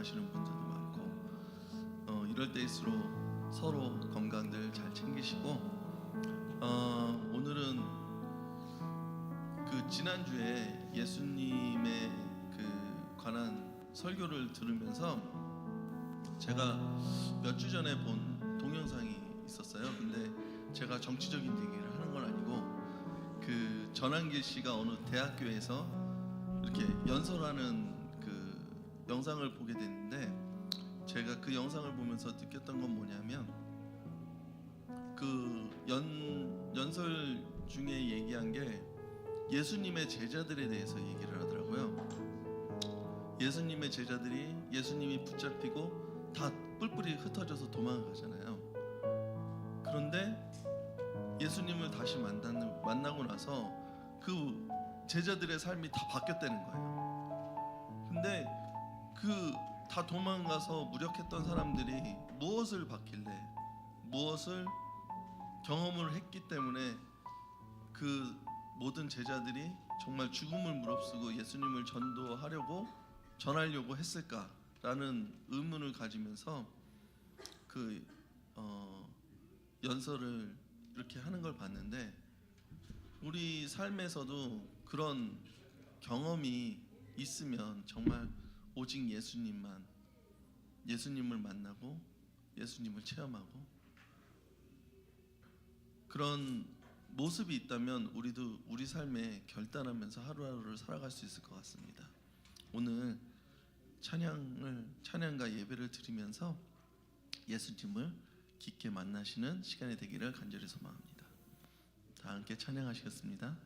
아파하시는 분들도 많고 이럴 때일수록 서로 건강들 잘 챙기시고 오늘은 그 지난주에 예수님의 그 관한 설교를 들으면서 제가 몇 주 전에 본 동영상이 있었어요. 근데 제가 정치적인 얘기를 하는 건 아니고 그 전한길 씨가 어느 대학교에서 이렇게 연설하는 그 영상을 보게 됐는데, 제가 그 영상을 보면서 느꼈던 건 뭐냐면 그 연설 중에 얘기한 게 예수님의 제자들에 대해서 얘기를 하더라고요. 예수님의 제자들이 예수님이 붙잡히고 다 뿔뿔이 흩어져서 도망가잖아요. 그런데 예수님을 다시 만나고 나서 그 제자들의 삶이 다 바뀌었다는 거예요. 근데 그 다 도망가서 무력했던 사람들이 무엇을 받길래, 무엇을 경험을 했기 때문에 그 모든 제자들이 정말 죽음을 무릅쓰고 예수님을 전하려고 했을까라는 의문을 가지면서 그 연설을 이렇게 하는 걸 봤는데, 우리 삶에서도 그런 경험이 있으면 정말 오직 예수님을 만나고 예수님을 체험하고 그런 모습이 있다면 우리도 우리 삶에 결단하면서 하루하루를 살아갈 수 있을 것 같습니다. 오늘 찬양과 예배를 드리면서 예수님을 깊게 만나시는 시간이 되기를 간절히 소망합니다. 다 함께 찬양하시겠습니다.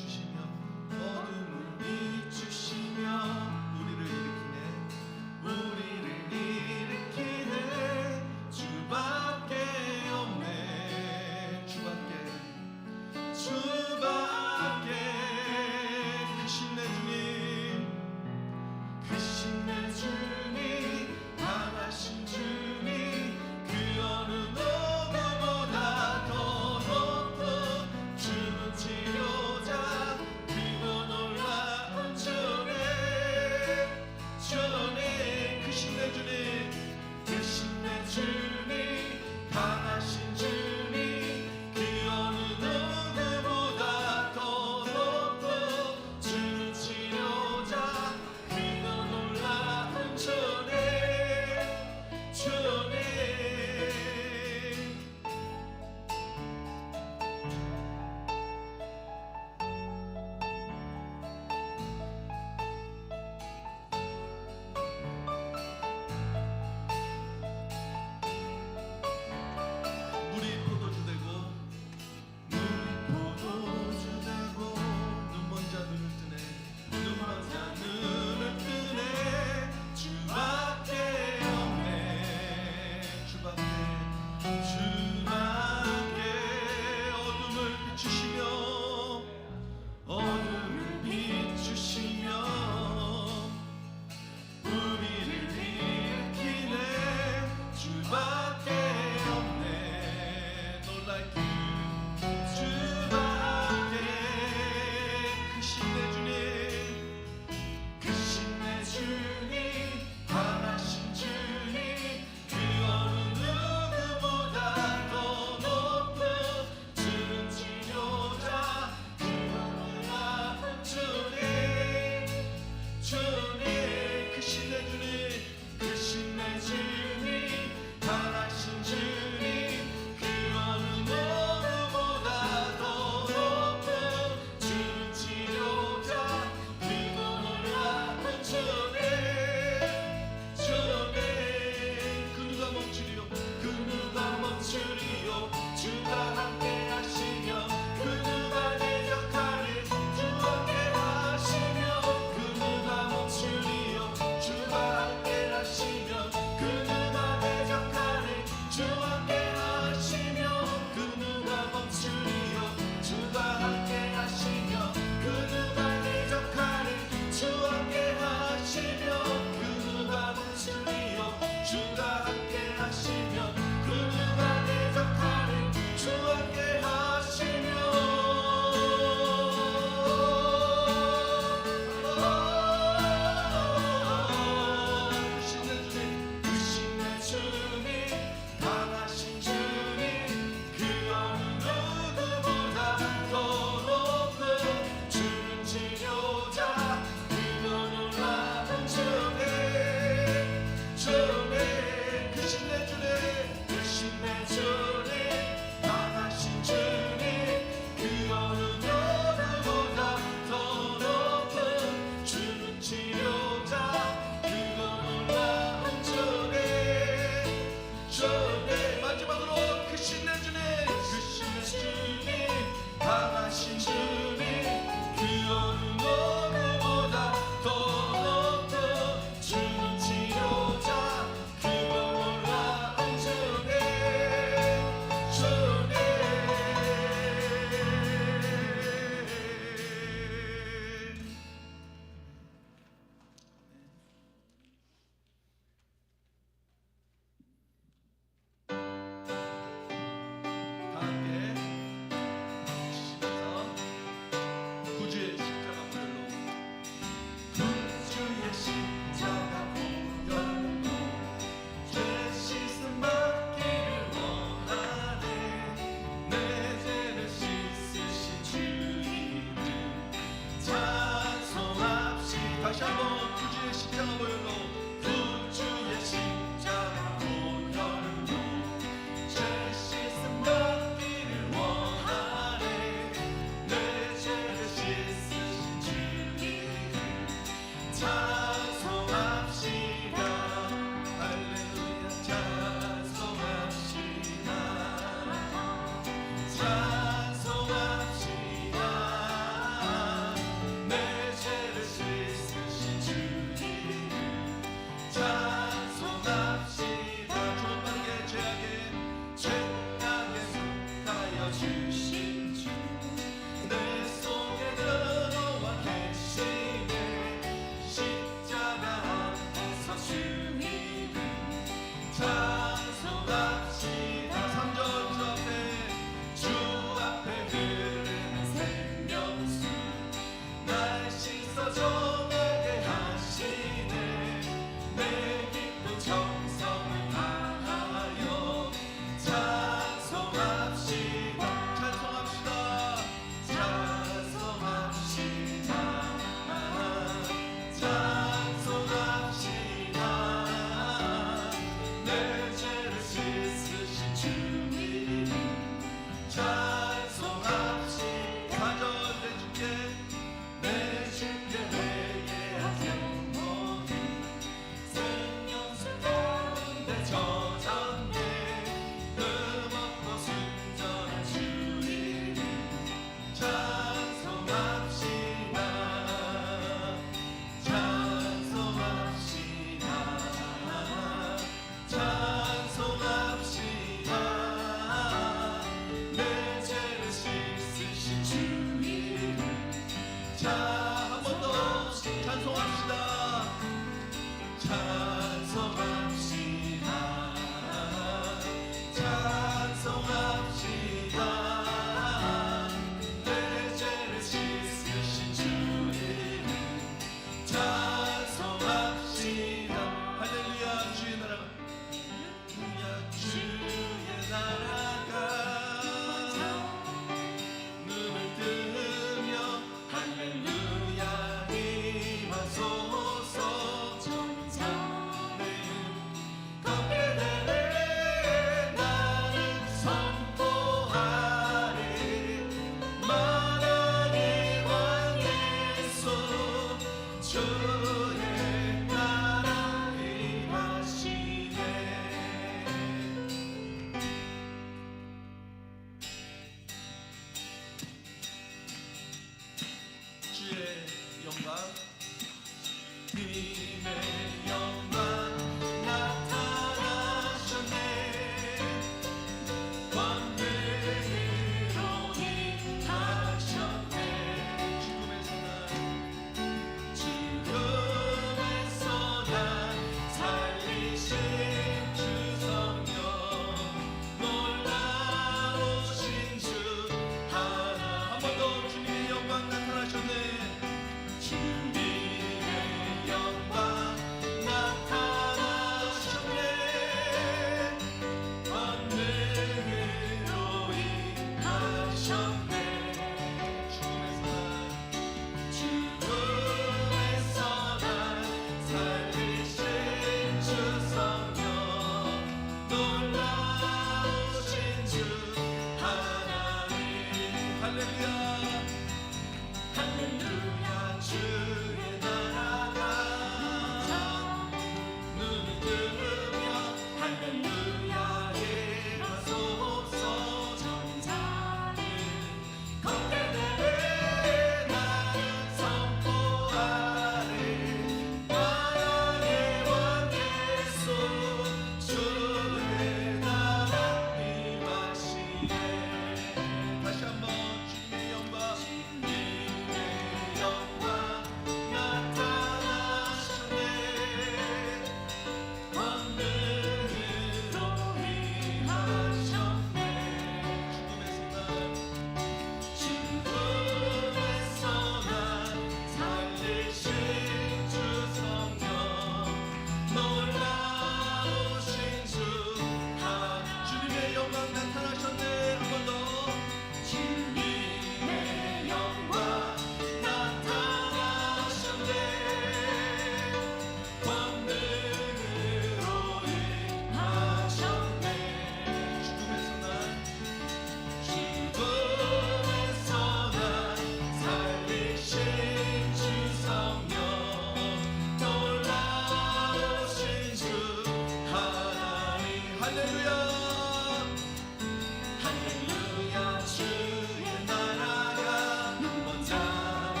할렐루야 주의 나라가 눈먼 자를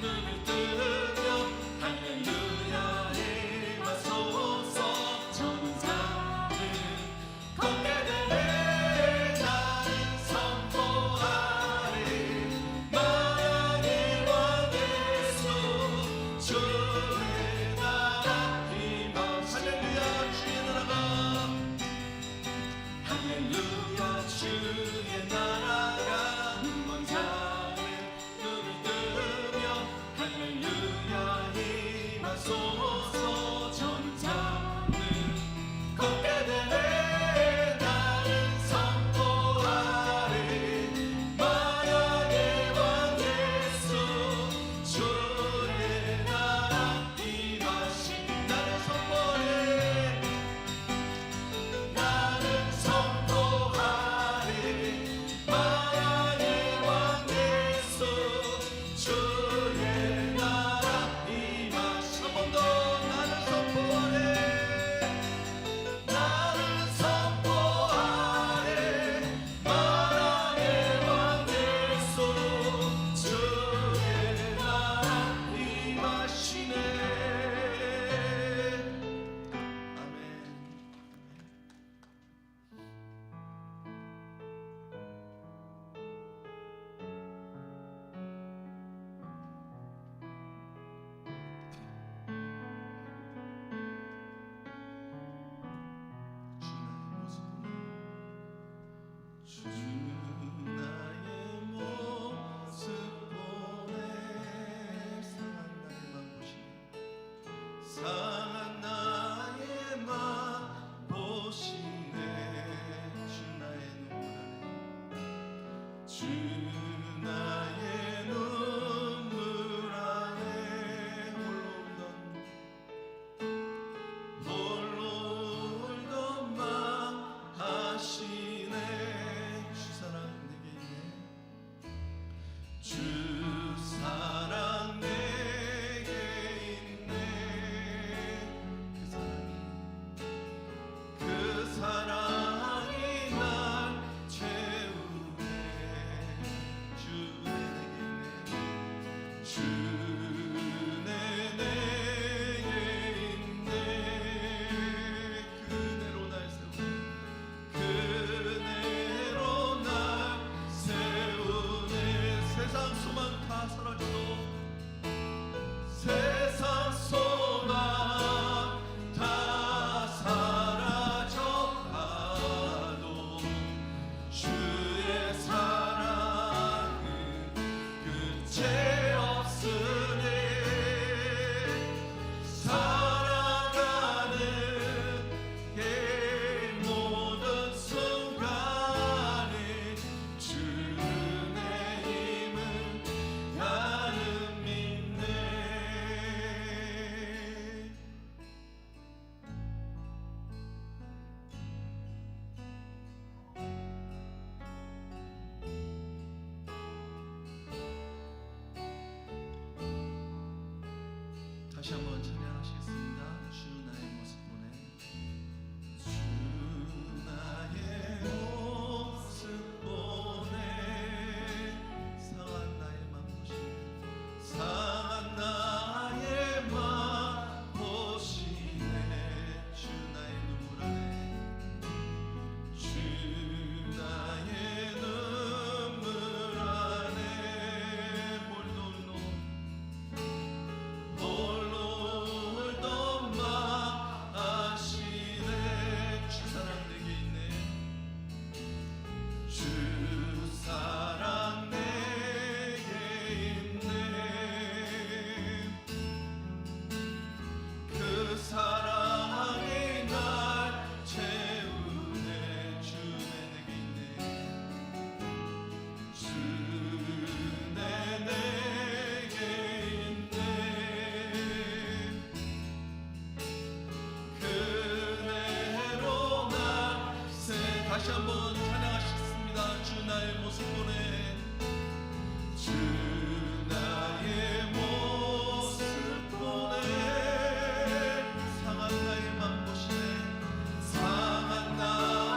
눈을 뜨며 할렐루야 임하소서 저는 자를 걷게 되네 나는 선포하리 만왕의 왕 예수 주의 나라 임하시 할렐루야 주의 나라가 할렐루야 주의 나라가 눈먼 자를 눈을 뜨며 할렐루야 임하소서 저는 자는 걷게 되네 나는 선포하리 만왕의 왕 예수 주의 나라 임하시 나는 선포하리 나는 선포하리 만왕의 왕 예수 주의 나라 임하시 한 번 더 나는 선포하리 나는 선포하리 만왕의 왕 예수 주의 나라 임하시네 아멘. 주 나의 모습 보내 상한 나의 맘 보시네 주 나의 눈물 안에 홀로 울던 맘 하시네 주 사랑 내게 있네 주 사랑 내게 있네 그 사랑이 날 채우네 주내 내게 있네 그대로 날 세우네 세상 소망 다 사라져도 세상 소망 다 사라져가도 주의 사랑은 끝이 없으니 살아가는 이 모든 순간에 주의 힘을 나는 믿네 다시 한번 찬양하시겠습니다. 주 나의 모습 보내 주 나의 모습 보내 상한 나의 맘 보시네 상한 나의 맘 보시네 주 나의 눈물 안에 주 나의 눈물 안에 홀로 울던 맘 아시네 주 사랑 내게 있네 주 사랑 내게 있네 그 사랑이 날 채우네 주내 내게 있네 주내 내게 있네 그대로 날 다시 한번 찬양하시겠습니다. 주 나의 모습 보내 주 나의 모습 보내 상한 나의 맘 보시네 상한 나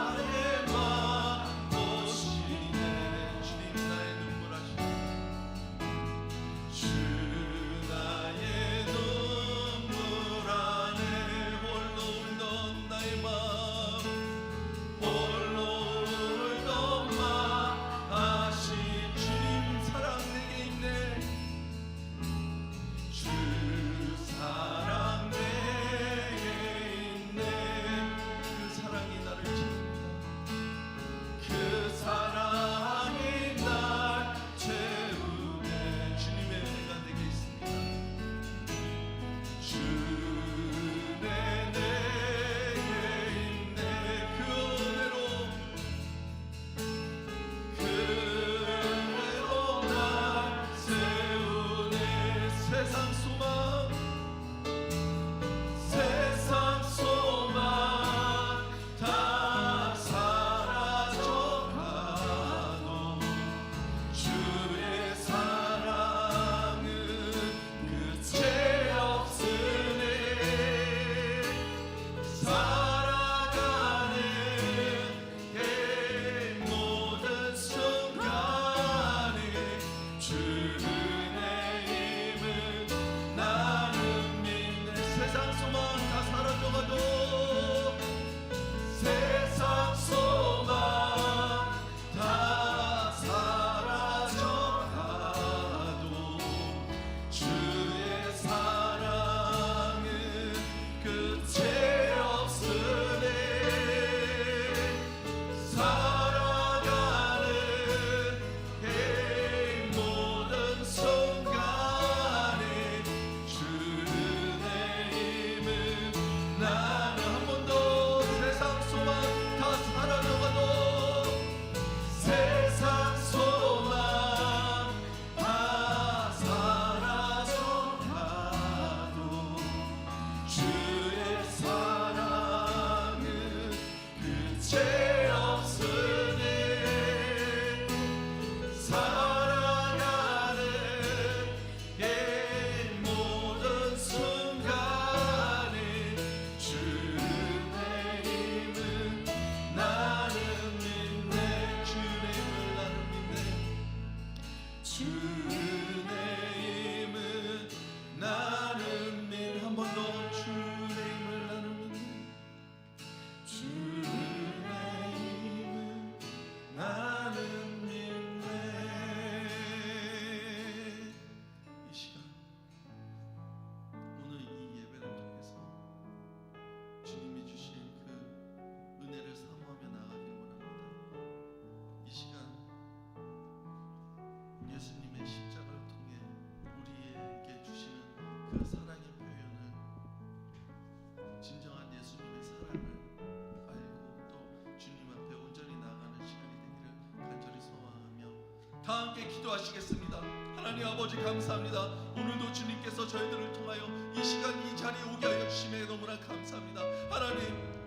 다 함께 기도하시겠습니다. 하나님 아버지 감사합니다. 오늘도 주님께서 저희들을 통하여 이 시간 이 자리에 오게 하여 주심에 너무나 감사합니다. 하나님,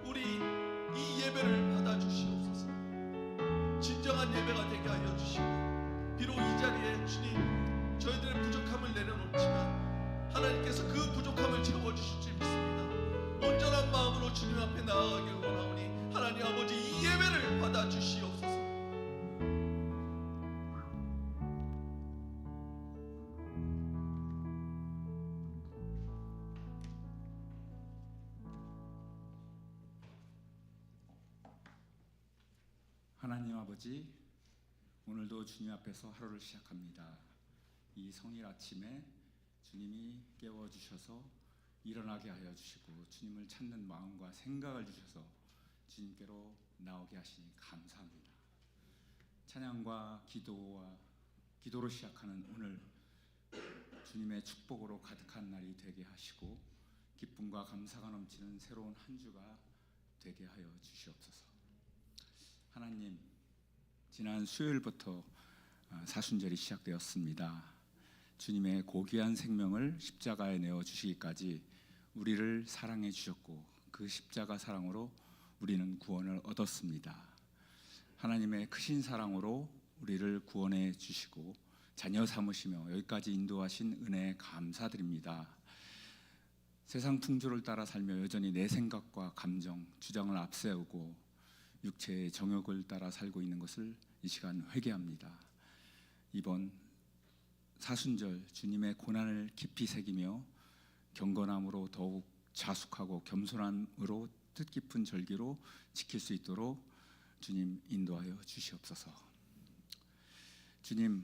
우리 이 예배를 받아주시옵소서. 진정한 예배가 되게 하여 주시고, 비록 이 자리에 주님 저희들의 부족함을 내려놓지만 하나님께서 그 부족함을 채워주실 줄 믿습니다. 온전한 마음으로 주님 앞에 나아가길 원하오니 하나님 아버지 이 예배를 받아주시옵소서. 하나님 아버지, 오늘도 주님 앞에서 하루를 시작합니다. 이 성일 아침에 주님이 깨워주셔서 일어나게 하여 주시고 주님을 찾는 마음과 생각을 주셔서 주님께로 나오게 하시니 감사합니다. 찬양과 기도로 시작하는 오늘, 주님의 축복으로 가득한 날이 되게 하시고 기쁨과 감사가 넘치는 새로운 한 주가 되게 하여 주시옵소서. 하나님, 지난 수요일부터 사순절이 시작되었습니다. 주님의 고귀한 생명을 십자가에 내어 주시기까지 우리를 사랑해 주셨고 그 십자가 사랑으로 우리는 구원을 얻었습니다. 하나님의 크신 사랑으로 우리를 구원해 주시고 자녀 삼으시며 여기까지 인도하신 은혜에 감사드립니다. 세상 풍조를 따라 살며 여전히 내 생각과 감정, 주장을 앞세우고 육체의 정욕을 따라 살고 있는 것을 이 시간 회개합니다. 이번 사순절 주님의 고난을 깊이 새기며 경건함으로 더욱 자숙하고 겸손함으로 뜻깊은 절기로 지킬 수 있도록 주님 인도하여 주시옵소서. 주님,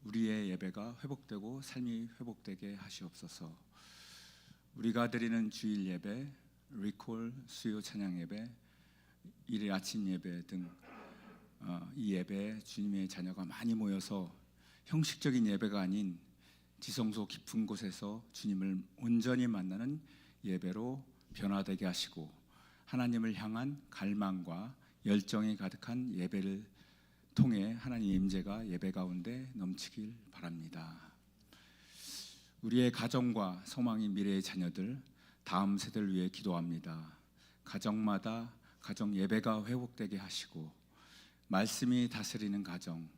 우리의 예배가 회복되고 삶이 회복되게 하시옵소서. 우리가 드리는 주일 예배, 리콜, 수요 찬양 예배, 일일 아침 예배 등 이 예배에 주님의 자녀가 많이 모여서 형식적인 예배가 아닌 지성소 깊은 곳에서 주님을 온전히 만나는 예배로 변화되게 하시고 하나님을 향한 갈망과 열정이 가득한 예배를 통해 하나님의 임재가 예배 가운데 넘치길 바랍니다. 우리의 가정과 소망인 미래의 자녀들, 다음 세대를 위해 기도합니다. 가정마다 가정 예배가 회복되게 하시고 말씀이 다스리는 가정,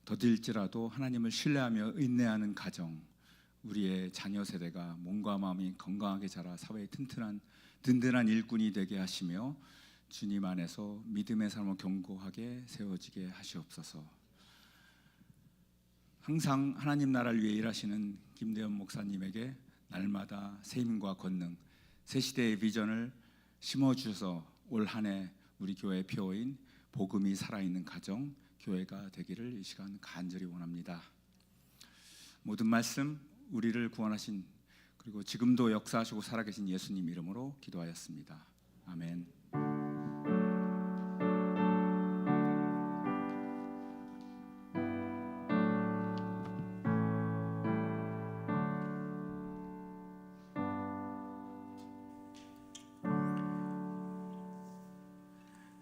더딜지라도 하나님을 신뢰하며 인내하는 가정, 우리의 자녀 세대가 몸과 마음이 건강하게 자라 사회의 든든한 일꾼이 되게 하시며 주님 안에서 믿음의 삶을 견고하게 세워지게 하시옵소서. 항상 하나님 나라를 위해 일하시는 김대현 목사님에게 날마다 새 힘과 권능, 새 시대의 비전을 심어주셔서 올 한 해 우리 교회의 표어인 복음이 살아있는 가정, 교회가 되기를 이 시간 간절히 원합니다. 모든 말씀, 우리를 구원하신 그리고 지금도 역사하시고 살아계신 예수님 이름으로 기도하였습니다. 아멘.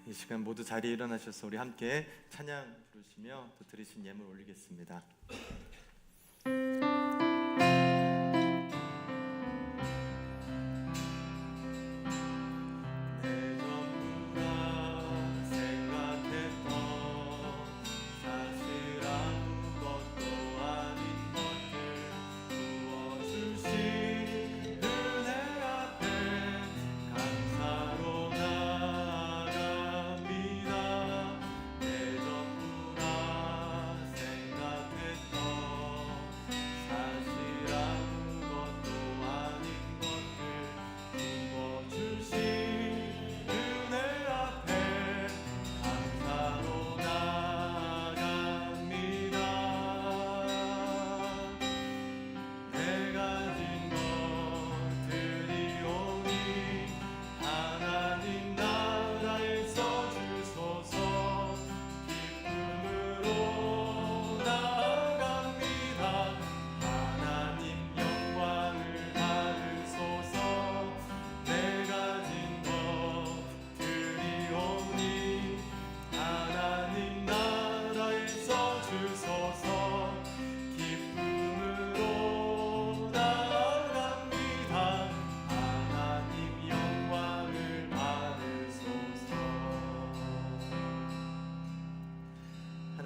이 시간 모두 자리에 일어나셔서 우리 함께 찬양 부르시며 또 드리신 예물 올리겠습니다. 내 전부라 생각했던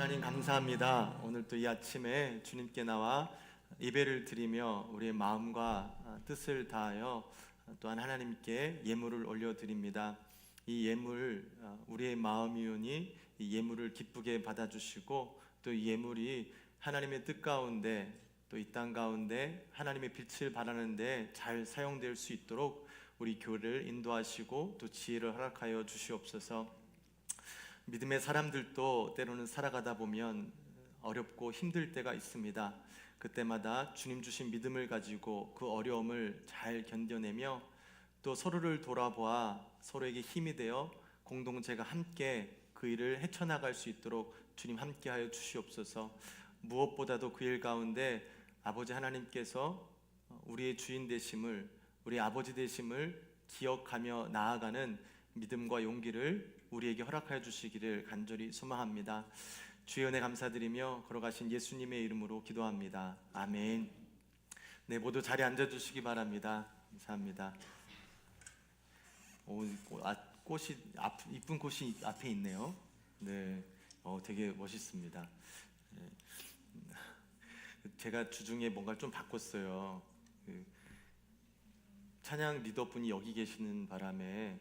하나님 감사합니다. 오늘 또 이 아침에 주님께 나와 예배를 드리며 우리의 마음과 뜻을 다하여 또한 하나님께 예물을 올려드립니다. 이 예물, 우리의 마음이오니 이 예물을 기쁘게 받아주시고 또 이 예물이 하나님의 뜻 가운데 또 이 땅 가운데 하나님의 빛을 발하는데 잘 사용될 수 있도록 우리 교회를 인도하시고 또 지혜를 허락하여 주시옵소서. 믿음의 사람들도 때로는 살아가다 보면 어렵고 힘들 때가 있습니다. 그때마다 주님 주신 믿음을 가지고 그 어려움을 잘 견뎌내며 또 서로를 돌아보아 서로에게 힘이 되어 공동체가 함께 그 일을 헤쳐나갈 수 있도록 주님 함께하여 주시옵소서. 무엇보다도 그 일 가운데 아버지 하나님께서 우리의 주인 되심을, 우리 아버지 되심을 기억하며 나아가는 믿음과 용기를 우리에게 허락하여 주시기를 간절히 소망합니다. 주의 은혜 감사드리며 걸어가신 예수님의 이름으로 기도합니다. 아멘. 네, 모두 자리에 앉아주시기 바랍니다. 감사합니다. 꽃이 이쁜 꽃이 앞에 있네요. 네, 되게 멋있습니다. 네. 제가 주중에 뭔가 좀 바꿨어요. 찬양 리더분이 여기 계시는 바람에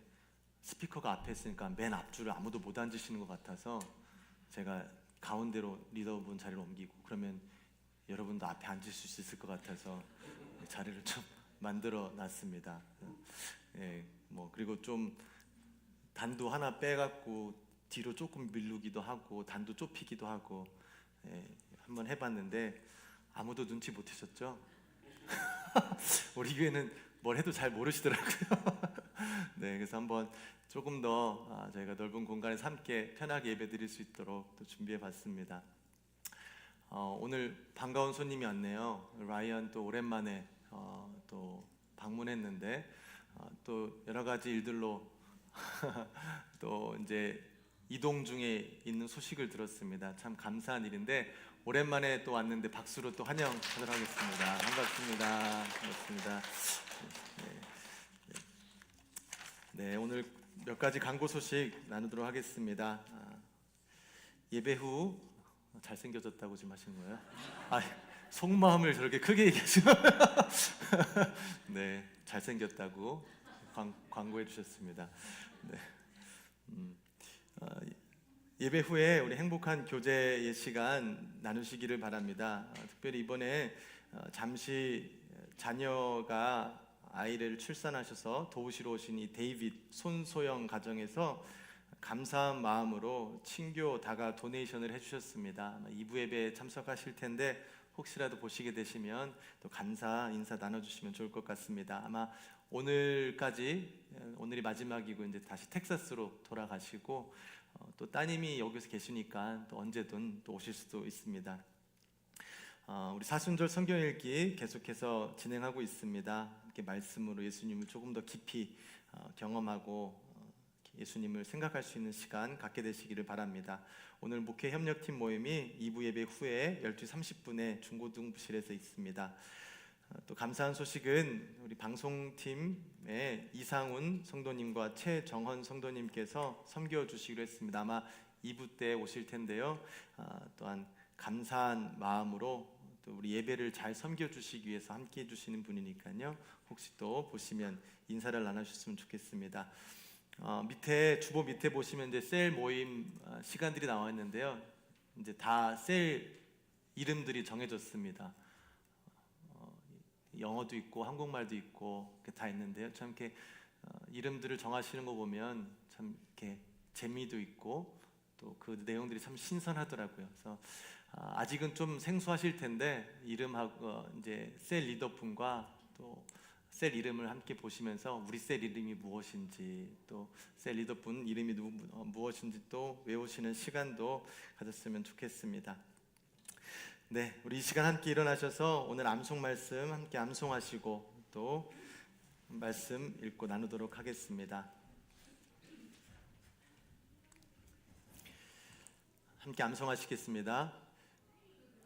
스피커가 앞에 있으니까 맨 앞줄을 아무도 못 앉으시는 것 같아서 제가 가운데로 리더분 자리를 옮기고 그러면 여러분도 앞에 앉을 수 있을 것 같아서 자리를 좀 만들어 놨습니다. 그리고 좀 단도 하나 빼갖고 뒤로 조금 밀르기도 하고 단도 좁히기도 하고 한번 해봤는데 아무도 눈치 못 채셨죠? 우리 교회는 뭘 해도 잘 모르시더라고요. 네, 그래서 한번 조금 더 저희가 넓은 공간에서 함께 편하게 예배드릴 수 있도록 또 준비해봤습니다. 오늘 반가운 손님이 왔네요. 라이언 또 오랜만에 또 방문했는데 또 여러 가지 일들로 또 이제 이동 중에 있는 소식을 들었습니다. 참 감사한 일인데 오랜만에 또 왔는데 박수로 또 환영하도록 하겠습니다. 반갑습니다. 반갑습니다. 네, 오늘 몇 가지 광고 소식 나누도록 하겠습니다. 예배 후 잘생겨졌다고 지금 하신 거예요? 속마음을 저렇게 크게 얘기하시면 네, 잘생겼다고 광고해 주셨습니다. 네. 예배 후에 우리 행복한 교제의 시간 나누시기를 바랍니다. 특별히 이번에 잠시 자녀가 아이를 출산하셔서 도우시러 오신 이 데이빗 손소영 가정에서 감사한 마음으로 친교 다가 도네이션을 해주셨습니다. 2부 예배에 참석하실 텐데 혹시라도 보시게 되시면 또 감사 인사 나눠주시면 좋을 것 같습니다. 아마 오늘이 마지막이고 이제 다시 텍사스로 돌아가시고 또 따님이 여기서 계시니까 또 언제든 또 오실 수도 있습니다. 우리 사순절 성경 읽기 계속해서 진행하고 있습니다. 이렇게 말씀으로 예수님을 조금 더 깊이 경험하고 예수님을 생각할 수 있는 시간 갖게 되시기를 바랍니다. 오늘 목회 협력팀 모임이 2부 예배 후에 12시 30분에 중고등부실에서 있습니다. 또 감사한 소식은 우리 방송팀의 이상훈 성도님과 최정헌 성도님께서 섬겨 주시기로 했습니다. 아마 2부 때 오실 텐데요. 또한 감사한 마음으로 또 우리 예배를 잘 섬겨 주시기 위해서 함께 해 주시는 분이니까요. 혹시 또 보시면 인사를 나누셨으면 좋겠습니다. 주보 밑에 보시면 이제 셀 모임 시간들이 나와 있는데요. 이제 다 셀 이름들이 정해졌습니다. 영어도 있고 한국말도 있고 다 있는데요. 참 이렇게 이름들을 정하시는 거 보면 참 이렇게 재미도 있고 또 그 내용들이 참 신선하더라고요. 그래서 아직은 좀 생소하실 텐데 이름하고 이제 셀 리더분과 또 셀 이름을 함께 보시면서 우리 셀 이름이 무엇인지 또 셀 리더분 이름이 무엇인지 또 외우시는 시간도 가졌으면 좋겠습니다. 네, 우리 이 시간 함께 일어나셔서 오늘 암송 말씀 함께 암송하시고 또 말씀 읽고 나누도록 하겠습니다. 함께 암송하시겠습니다.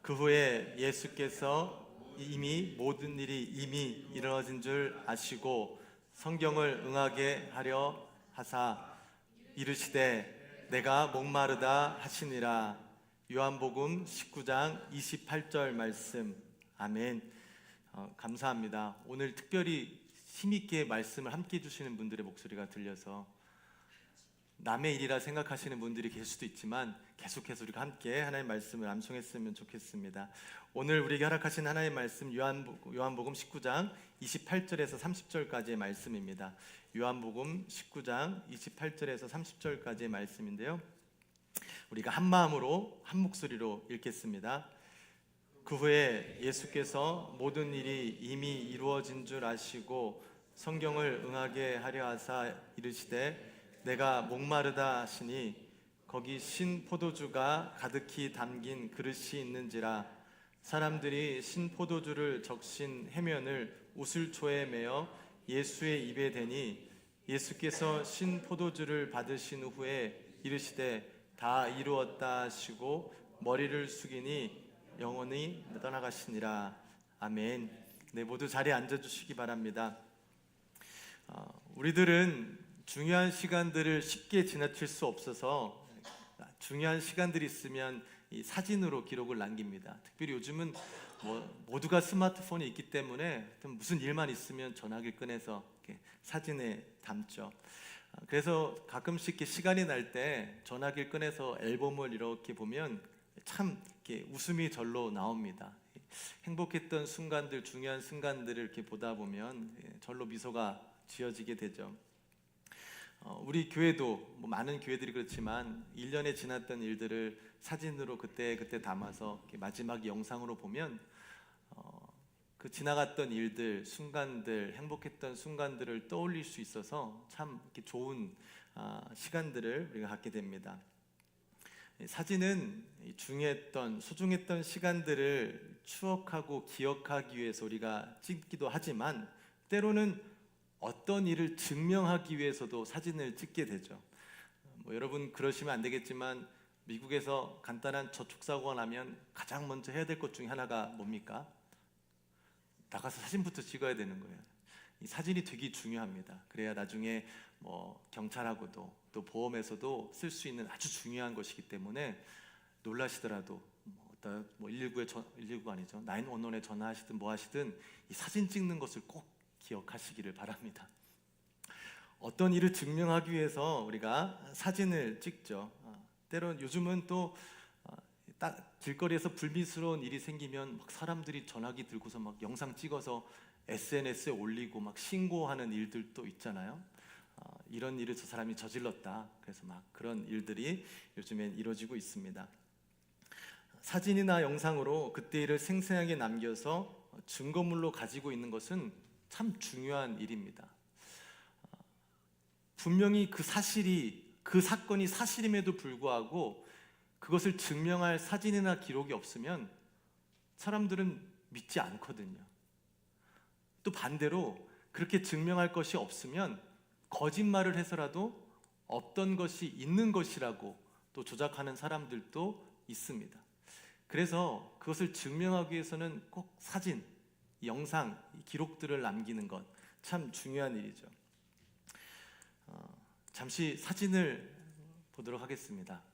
그 후에 예수께서 이미 모든 일이 이미 이루어진 줄 아시고 성경을 응하게 하려 하사 이르시되 내가 목마르다 하시니라 요한복음 19장 28절 말씀. 아멘. 감사합니다. 오늘 특별히 힘있게 말씀을 함께 해주시는 분들의 목소리가 들려서 남의 일이라 생각하시는 분들이 계실 수도 있지만 계속해서 우리가 함께 하나님의 말씀을 암송했으면 좋겠습니다. 오늘 우리에게 허락하신 하나님의 말씀 요한복음 19장 28절에서 30절까지의 말씀입니다. 요한복음 19장 28절에서 30절까지의 말씀인데요, 우리가 한 마음으로 한 목소리로 읽겠습니다. 그 후에 예수께서 모든 일이 이미 이루어진 줄 아시고 성경을 응하게 하려 하사 이르시되 내가 목마르다 하시니 거기 신 포도주가 가득히 담긴 그릇이 있는지라. 사람들이 신 포도주를 적신 해면을 우슬초에 매어 예수의 입에 대니 예수께서 신 포도주를 받으신 후에 이르시되 다 이루었다 하시고 머리를 숙이니 영원히 떠나가시니라. 아멘. 네, 모두 자리에 앉아주시기 바랍니다. 우리들은 중요한 시간들을 쉽게 지나칠 수 없어서 중요한 시간들이 있으면 이 사진으로 기록을 남깁니다. 특별히 요즘은 모두가 스마트폰이 있기 때문에 무슨 일만 있으면 전화기를 꺼내서 이렇게 사진에 담죠. 그래서 가끔씩 이렇게 시간이 날 때 전화기를 꺼내서 앨범을 이렇게 보면 참 이렇게 웃음이 절로 나옵니다. 행복했던 순간들, 중요한 순간들을 이렇게 보다 보면 절로 미소가 지어지게 되죠. 우리 교회도 많은 교회들이 그렇지만 1년에 지났던 일들을 사진으로 그때 담아서 마지막 영상으로 보면 그 지나갔던 일들, 순간들, 행복했던 순간들을 떠올릴 수 있어서 참 이렇게 좋은 시간들을 우리가 갖게 됩니다. 사진은 중요했던, 소중했던 시간들을 추억하고 기억하기 위해서 우리가 찍기도 하지만 때로는 어떤 일을 증명하기 위해서도 사진을 찍게 되죠. 여러분 그러시면 안 되겠지만 미국에서 간단한 저축사고가 나면 가장 먼저 해야 될 것 중에 하나가 뭡니까? 나가서 사진부터 찍어야 되는 거예요. 이 사진이 되게 중요합니다. 그래야 나중에 경찰하고도 또 보험에서도 쓸 수 있는 아주 중요한 것이기 때문에 놀라시더라도 119가 아니죠, 911에 전화하시든 뭐 하시든 이 사진 찍는 것을 꼭 기억하시기를 바랍니다. 어떤 일을 증명하기 위해서 우리가 사진을 찍죠. 때론 요즘은 또 딱 길거리에서 불미스러운 일이 생기면 막 사람들이 전화기 들고서 막 영상 찍어서 SNS에 올리고 막 신고하는 일들도 있잖아요. 이런 일을 저 사람이 저질렀다. 그래서 막 그런 일들이 요즘엔 이루어지고 있습니다. 사진이나 영상으로 그때 일을 생생하게 남겨서 증거물로 가지고 있는 것은 참 중요한 일입니다. 분명히 그 사건이 사실임에도 불구하고 그것을 증명할 사진이나 기록이 없으면 사람들은 믿지 않거든요. 또 반대로 그렇게 증명할 것이 없으면 거짓말을 해서라도 없던 것이 있는 것이라고 또 조작하는 사람들도 있습니다. 그래서 그것을 증명하기 위해서는 꼭 사진, 영상, 기록들을 남기는 것 참 중요한 일이죠. 잠시 사진을 보도록 하겠습니다.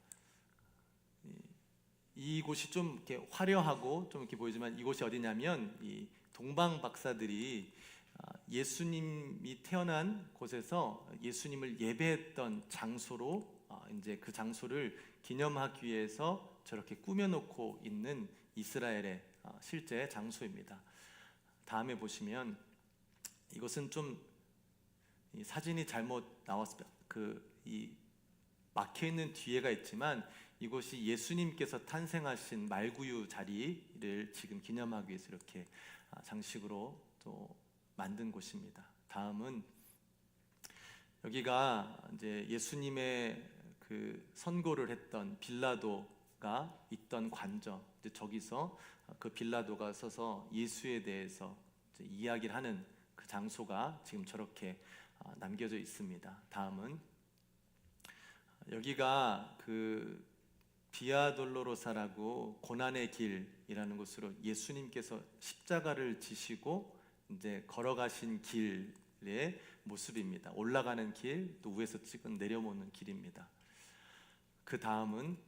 이곳이 좀 이렇게 화려하고 좀 이렇게 보이지만 이곳이 어디냐면 이 동방 박사들이 예수님이 태어난 곳에서 예수님을 예배했던 장소로 이제 그 장소를 기념하기 위해서 저렇게 꾸며놓고 있는 이스라엘의 실제 장소입니다. 다음에 보시면 이것은 좀 이 사진이 잘못 나왔습니다. 이 막혀 있는 뒤에가 있지만 이곳이 예수님께서 탄생하신 말구유 자리를 지금 기념하기 위해서 이렇게 장식으로 또 만든 곳입니다. 다음은 여기가 이제 예수님의 그 선고를 했던 빌라도가 있던 관저, 이제 저기서 그 빌라도가 서서 예수에 대해서 이제 이야기를 하는 그 장소가 지금 저렇게 남겨져 있습니다. 다음은 여기가 그 비아 돌로로사라고 고난의 길이라는 곳으로 예수님께서 십자가를 지시고 이제 걸어가신 길의 모습입니다. 올라가는 길, 또 위에서 찍은 내려오는 길입니다. 그 다음은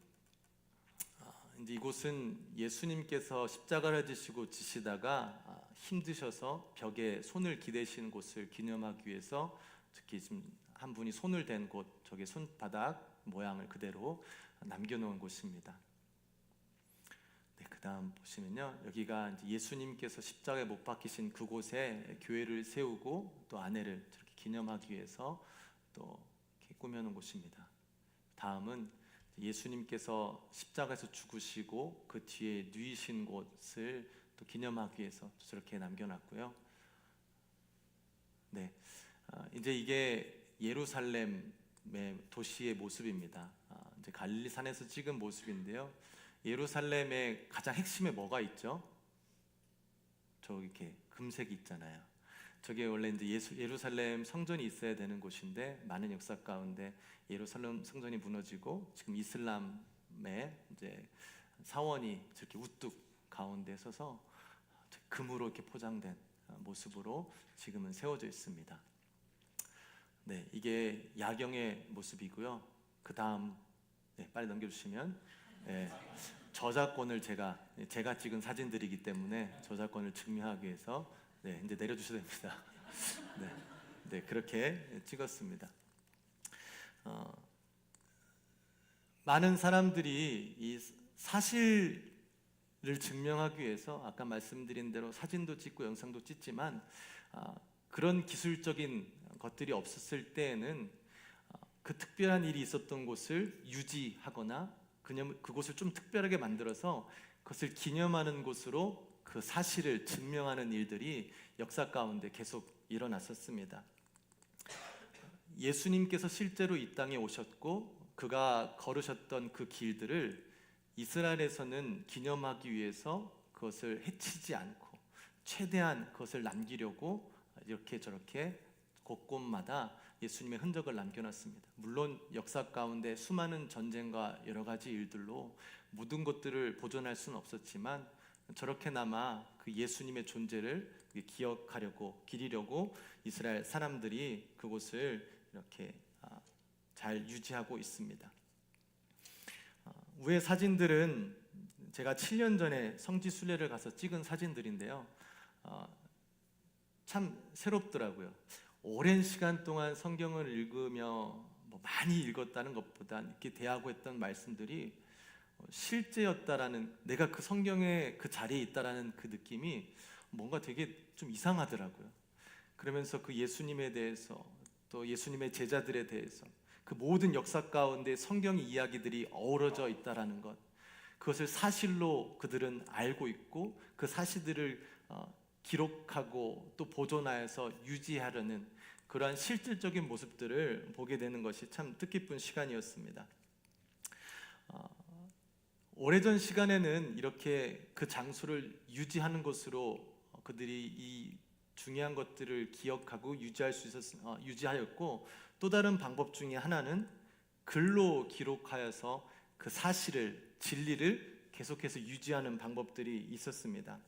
이제 이곳은 예수님께서 십자가를 지시고 지시다가 힘드셔서 벽에 손을 기대시는 곳을 기념하기 위해서, 특히 지금 한 분이 손을 댄 곳, 저게 손바닥 모양을 그대로 남겨놓은 곳입니다. 네, 그 다음 보시면요, 여기가 이제 예수님께서 십자가에 못 박히신 그곳에 교회를 세우고 또 아내를 저렇게 기념하기 위해서 또 이렇게 꾸며놓은 곳입니다. 다음은 예수님께서 십자가에서 죽으시고 그 뒤에 누이신 곳을 또 기념하기 위해서 저렇게 남겨놨고요. 네, 이제 이게 예루살렘의 도시의 모습입니다. 이제 갈릴리산에서 찍은 모습인데요. 예루살렘의 가장 핵심에 뭐가 있죠? 저 이렇게 금색이 있잖아요. 저게 원래 이제 예루살렘 성전이 있어야 되는 곳인데, 많은 역사 가운데 예루살렘 성전이 무너지고 지금 이슬람의 이제 사원이 저렇게 우뚝 가운데 서서 금으로 이렇게 포장된 모습으로 지금은 세워져 있습니다. 네, 이게 야경의 모습이고요. 그 다음, 네, 빨리 넘겨주시면, 네, 저작권을 제가 찍은 사진들이기 때문에 저작권을 증명하기 위해서, 네, 이제 내려주셔야 됩니다. 네, 네, 그렇게 찍었습니다. 많은 사람들이 이 사실을 증명하기 위해서 아까 말씀드린 대로 사진도 찍고 영상도 찍지만, 그런 기술적인 것들이 없었을 때에는 그 특별한 일이 있었던 곳을 유지하거나 그곳을 좀 특별하게 만들어서 그것을 기념하는 곳으로 그 사실을 증명하는 일들이 역사 가운데 계속 일어났었습니다. 예수님께서 실제로 이 땅에 오셨고 그가 걸으셨던 그 길들을 이스라엘에서는 기념하기 위해서 그것을 해치지 않고 최대한 그것을 남기려고 이렇게 저렇게 곳곳마다 예수님의 흔적을 남겨놨습니다. 물론 역사 가운데 수많은 전쟁과 여러 가지 일들로 모든 것들을 보존할 수는 없었지만, 저렇게나마 그 예수님의 존재를 기억하려고, 기리려고 이스라엘 사람들이 그곳을 이렇게 잘 유지하고 있습니다. 위의 사진들은 제가 7년 전에 성지 순례를 가서 찍은 사진들인데요. 참 새롭더라고요. 오랜 시간 동안 성경을 읽으며 많이 읽었다는 것보다 이렇게 대하고 했던 말씀들이 실제였다라는, 내가 그 성경의 그 자리에 있다라는 그 느낌이 뭔가 되게 좀 이상하더라고요. 그러면서 그 예수님에 대해서, 또 예수님의 제자들에 대해서, 그 모든 역사 가운데 성경의 이야기들이 어우러져 있다라는 것, 그것을 사실로 그들은 알고 있고 그 사실들을 기록하고 또 보존하여서 유지하려는 그러한 실질적인 모습들을 보게 되는 것이 참 뜻깊은 시간이었습니다. 오래전 시간에는 이렇게 그 장소를 유지하는 것으로 그들이 이 중요한 것들을 기억하고 유지하였고, 또 다른 방법 중에 하나는 글로 기록하여서 그 사실을, 진리를 계속해서 유지하는 방법들이 있었습니다.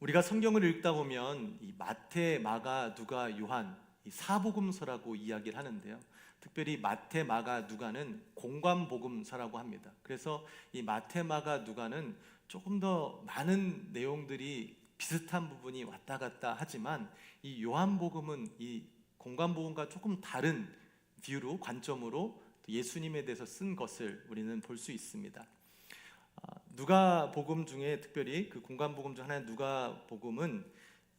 우리가 성경을 읽다 보면 이 마태, 마가, 누가, 요한, 이 사복음서라고 이야기를 하는데요. 특별히 마태, 마가, 누가는 공관복음서라고 합니다. 그래서 이 마태, 마가, 누가는 조금 더 많은 내용들이 비슷한 부분이 왔다 갔다 하지만, 이 요한복음은 이 공관복음과 조금 다른 뷰로, 관점으로 예수님에 대해서 쓴 것을 우리는 볼 수 있습니다. 누가복음 중에 특별히 그 공관복음 중 하나인 누가복음은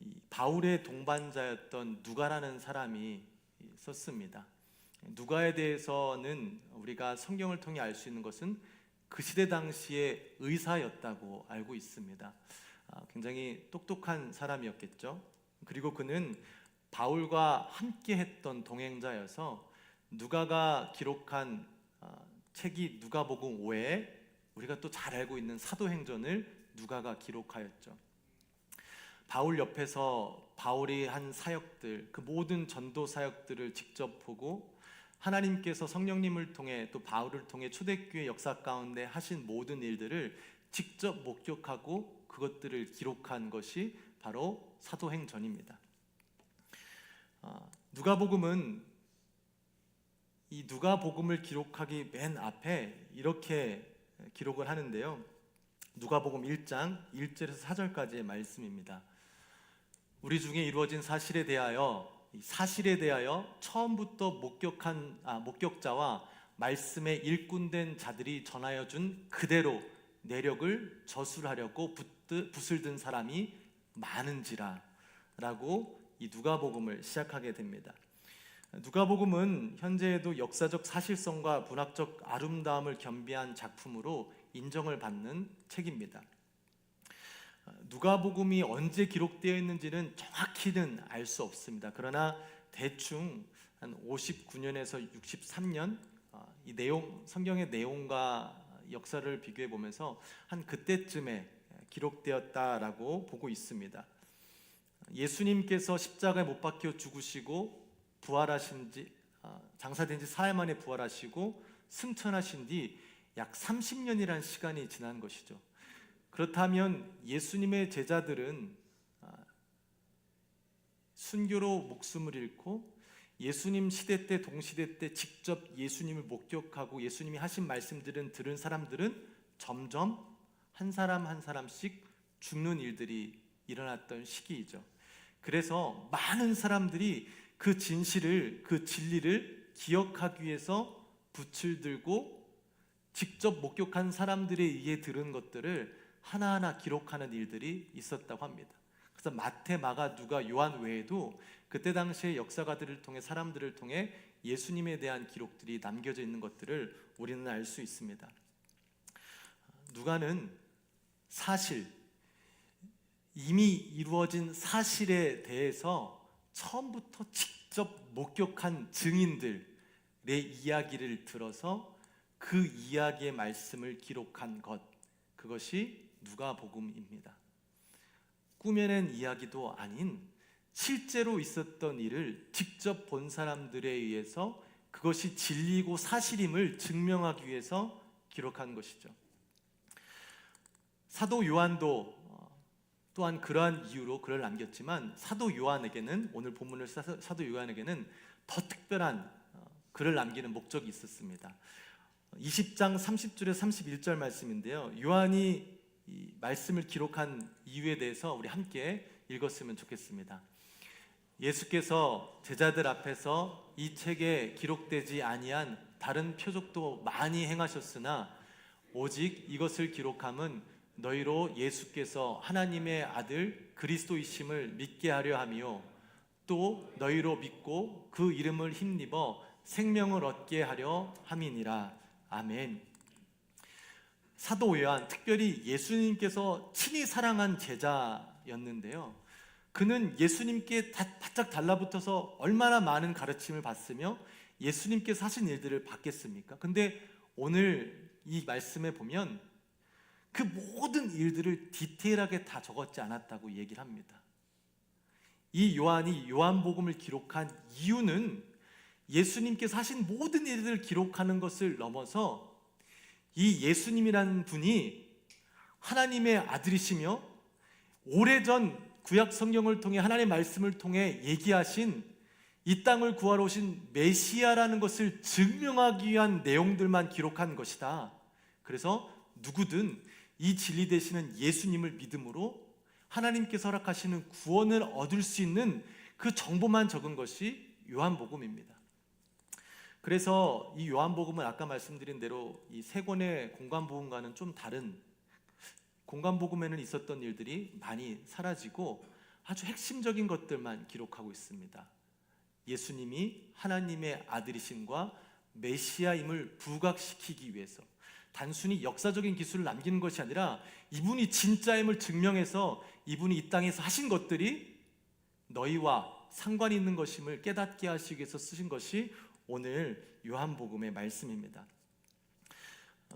이 바울의 동반자였던 누가라는 사람이 썼습니다. 누가에 대해서는 우리가 성경을 통해 알 수 있는 것은 그 시대 당시의 의사였다고 알고 있습니다. 굉장히 똑똑한 사람이었겠죠. 그리고 그는 바울과 함께 했던 동행자여서 누가가 기록한 책이 누가복음 5에 우리가 또 잘 알고 있는 사도행전을 누가가 기록하였죠. 바울 옆에서 바울이 한 사역들, 그 모든 전도 사역들을 직접 보고 하나님께서 성령님을 통해 또 바울을 통해 초대교회 역사 가운데 하신 모든 일들을 직접 목격하고 그것들을 기록한 것이 바로 사도행전입니다. 누가복음은 이 누가복음을 기록하기 맨 앞에 이렇게 기록을 하는데요. 누가복음 1장 1절에서 4절까지의 말씀입니다. 우리 중에 이루어진 사실에 대하여 처음부터 목격자와 말씀에 일꾼된 자들이 전하여 준 그대로 내력을 저술하려고 붓을 든 사람이 많은지라 라고 이 누가복음을 시작하게 됩니다. 누가복음은 현재에도 역사적 사실성과 문학적 아름다움을 겸비한 작품으로 인정을 받는 책입니다. 누가복음이 언제 기록되어 있는지는 정확히는 알 수 없습니다. 그러나 대충 한 59년에서 63년 이 성경의 내용과 역사를 비교해 보면서 한 그때쯤에 기록되었다라고 보고 있습니다. 예수님께서 십자가에 못 박혀 죽으시고 부활하신 지 장사된 지 사흘 만에 부활하시고 승천하신 뒤 약 30년이라는 시간이 지난 것이죠. 그렇다면 예수님의 제자들은 순교로 목숨을 잃고 예수님 시대 때 동시대 때 직접 예수님을 목격하고 예수님이 하신 말씀들은 들은 사람들은 점점 한 사람 한 사람씩 죽는 일들이 일어났던 시기이죠. 그래서 많은 사람들이 그 진실을, 그 진리를 기억하기 위해서 붓을 들고 직접 목격한 사람들에 의해 들은 것들을 하나하나 기록하는 일들이 있었다고 합니다. 그래서 마태, 마가, 누가, 요한 외에도 그때 당시의 역사가들을 통해 사람들을 통해 예수님에 대한 기록들이 남겨져 있는 것들을 우리는 알 수 있습니다. 누가는 사실, 이미 이루어진 사실에 대해서 처음부터 직접 목격한 증인들의 이야기를 들어서 그 이야기의 말씀을 기록한 것, 그것이 누가복음입니다. 꾸며낸 이야기도 아닌 실제로 있었던 일을 직접 본 사람들에 의해서 그것이 진리고 사실임을 증명하기 위해서 기록한 것이죠. 사도 요한도 또한 그러한 이유로 글을 남겼지만 오늘 본문을 사도 요한에게는 더 특별한 글을 남기는 목적이 있었습니다. 20장 30절에 31절 말씀인데요. 요한이 이 말씀을 기록한 이유에 대해서 우리 함께 읽었으면 좋겠습니다. 예수께서 제자들 앞에서 이 책에 기록되지 아니한 다른 표적도 많이 행하셨으나 오직 이것을 기록함은 너희로 예수께서 하나님의 아들 그리스도이심을 믿게 하려 하며 또 너희로 믿고 그 이름을 힘입어 생명을 얻게 하려 함이니라. 아멘. 사도 요한, 특별히 예수님께서 친히 사랑한 제자였는데요. 그는 예수님께 바짝 달라붙어서 얼마나 많은 가르침을 받으며 예수님께서 하신 일들을 받겠습니까? 근데 오늘 이 말씀에 보면 그 모든 일들을 디테일하게 다 적었지 않았다고 얘기를 합니다. 이 요한이 요한복음을 기록한 이유는 예수님께서 하신 모든 일들을 기록하는 것을 넘어서 이 예수님이라는 분이 하나님의 아들이시며 오래전 구약 성경을 통해 하나님의 말씀을 통해 얘기하신 이 땅을 구하러 오신 메시아라는 것을 증명하기 위한 내용들만 기록한 것이다. 그래서 누구든 이 진리 되시는 예수님을 믿음으로 하나님께서 허락하시는 구원을 얻을 수 있는 그 정보만 적은 것이 요한복음입니다. 그래서 이 요한복음은 아까 말씀드린 대로 이 세 권의 공관복음과는 좀 다른, 공관복음에는 있었던 일들이 많이 사라지고 아주 핵심적인 것들만 기록하고 있습니다. 예수님이 하나님의 아들이심과 메시아임을 부각시키기 위해서 단순히 역사적인 기술을 남기는 것이 아니라 이분이 진짜임을 증명해서 이분이 이 땅에서 하신 것들이 너희와 상관이 있는 것임을 깨닫게 하시기 위해서 쓰신 것이 오늘 요한복음의 말씀입니다.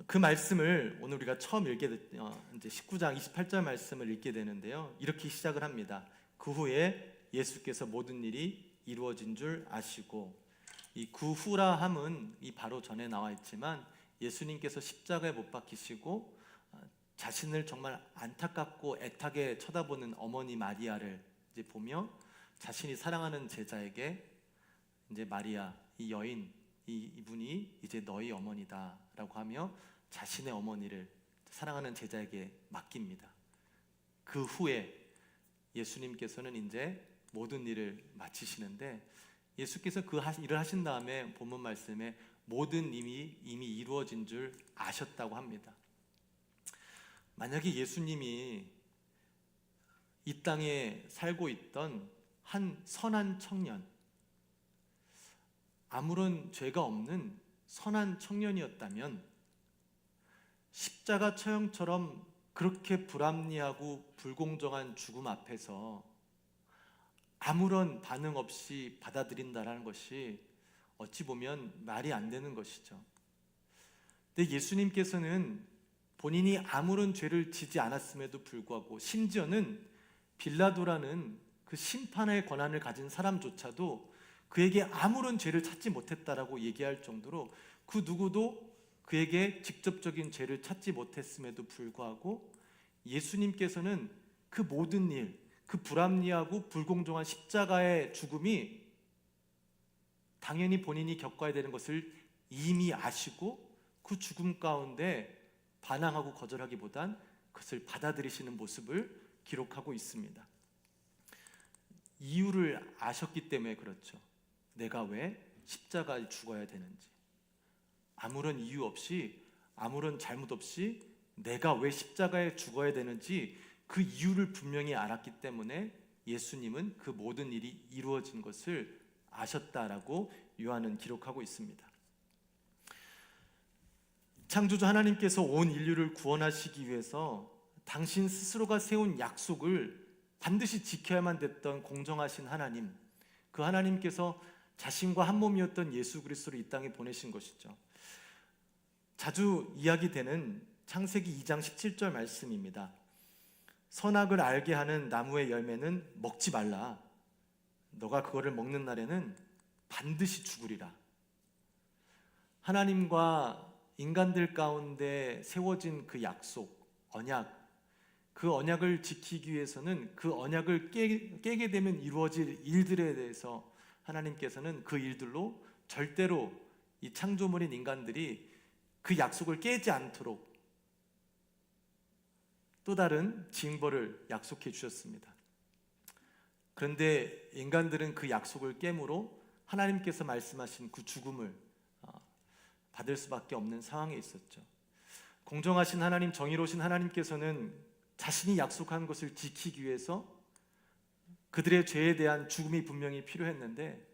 그 말씀을 오늘 우리가 처음 읽게 이제 19장 28절 말씀을 읽게 되는데요. 이렇게 시작을 합니다. 그 후에 예수께서 모든 일이 이루어진 줄 아시고, 이 그 후라 함은 이 바로 전에 나와 있지만 예수님께서 십자가에 못 박히시고 자신을 정말 안타깝고 애타게 쳐다보는 어머니 마리아를 이제 보며 자신이 사랑하는 제자에게 이제 마리아, 이 여인, 이분이 이제 너희 어머니다라고 하며 자신의 어머니를 사랑하는 제자에게 맡깁니다. 그 후에 예수님께서는 이제 모든 일을 마치시는데, 예수께서 그 일을 하신 다음에 본문 말씀에 모든 이미 이루어진 줄 아셨다고 합니다. 만약에 예수님이 이 땅에 살고 있던 한 선한 청년, 아무런 죄가 없는 선한 청년이었다면 십자가 처형처럼 그렇게 불합리하고 불공정한 죽음 앞에서 아무런 반응 없이 받아들인다라는 것이 어찌 보면 말이 안 되는 것이죠. 근데 예수님께서는 본인이 아무런 죄를 지지 않았음에도 불구하고, 심지어는 빌라도라는 그 심판의 권한을 가진 사람조차도 그에게 아무런 죄를 찾지 못했다라고 얘기할 정도로, 그 누구도 그에게 직접적인 죄를 찾지 못했음에도 불구하고 예수님께서는 그 모든 일, 그 불합리하고 불공정한 십자가의 죽음이 당연히 본인이 겪어야 되는 것을 이미 아시고 그 죽음 가운데 반항하고 거절하기보단 그것을 받아들이시는 모습을 기록하고 있습니다. 이유를 아셨기 때문에 그렇죠. 내가 왜 십자가에 죽어야 되는지, 아무런 이유 없이, 아무런 잘못 없이 내가 왜 십자가에 죽어야 되는지 그 이유를 분명히 알았기 때문에 예수님은 그 모든 일이 이루어진 것을 아셨다라고 요한은 기록하고 있습니다. 창조주 하나님께서 온 인류를 구원하시기 위해서 당신 스스로가 세운 약속을 반드시 지켜야만 됐던 공정하신 하나님, 그 하나님께서 자신과 한 몸이었던 예수 그리스도를 이 땅에 보내신 것이죠. 자주 이야기되는 창세기 2장 17절 말씀입니다. 선악을 알게 하는 나무의 열매는 먹지 말라. 너가 그거를 먹는 날에는 반드시 죽으리라. 하나님과 인간들 가운데 세워진 그 약속, 언약, 그 언약을 지키기 위해서는 그 언약을 깨게 되면 이루어질 일들에 대해서 하나님께서는 그 일들로 절대로 이 창조물인 인간들이 그 약속을 깨지 않도록 또 다른 징벌을 약속해 주셨습니다. 그런데 인간들은 그 약속을 깨므로 하나님께서 말씀하신 그 죽음을 받을 수밖에 없는 상황에 있었죠. 공정하신 하나님, 정의로우신 하나님께서는 자신이 약속한 것을 지키기 위해서 그들의 죄에 대한 죽음이 분명히 필요했는데,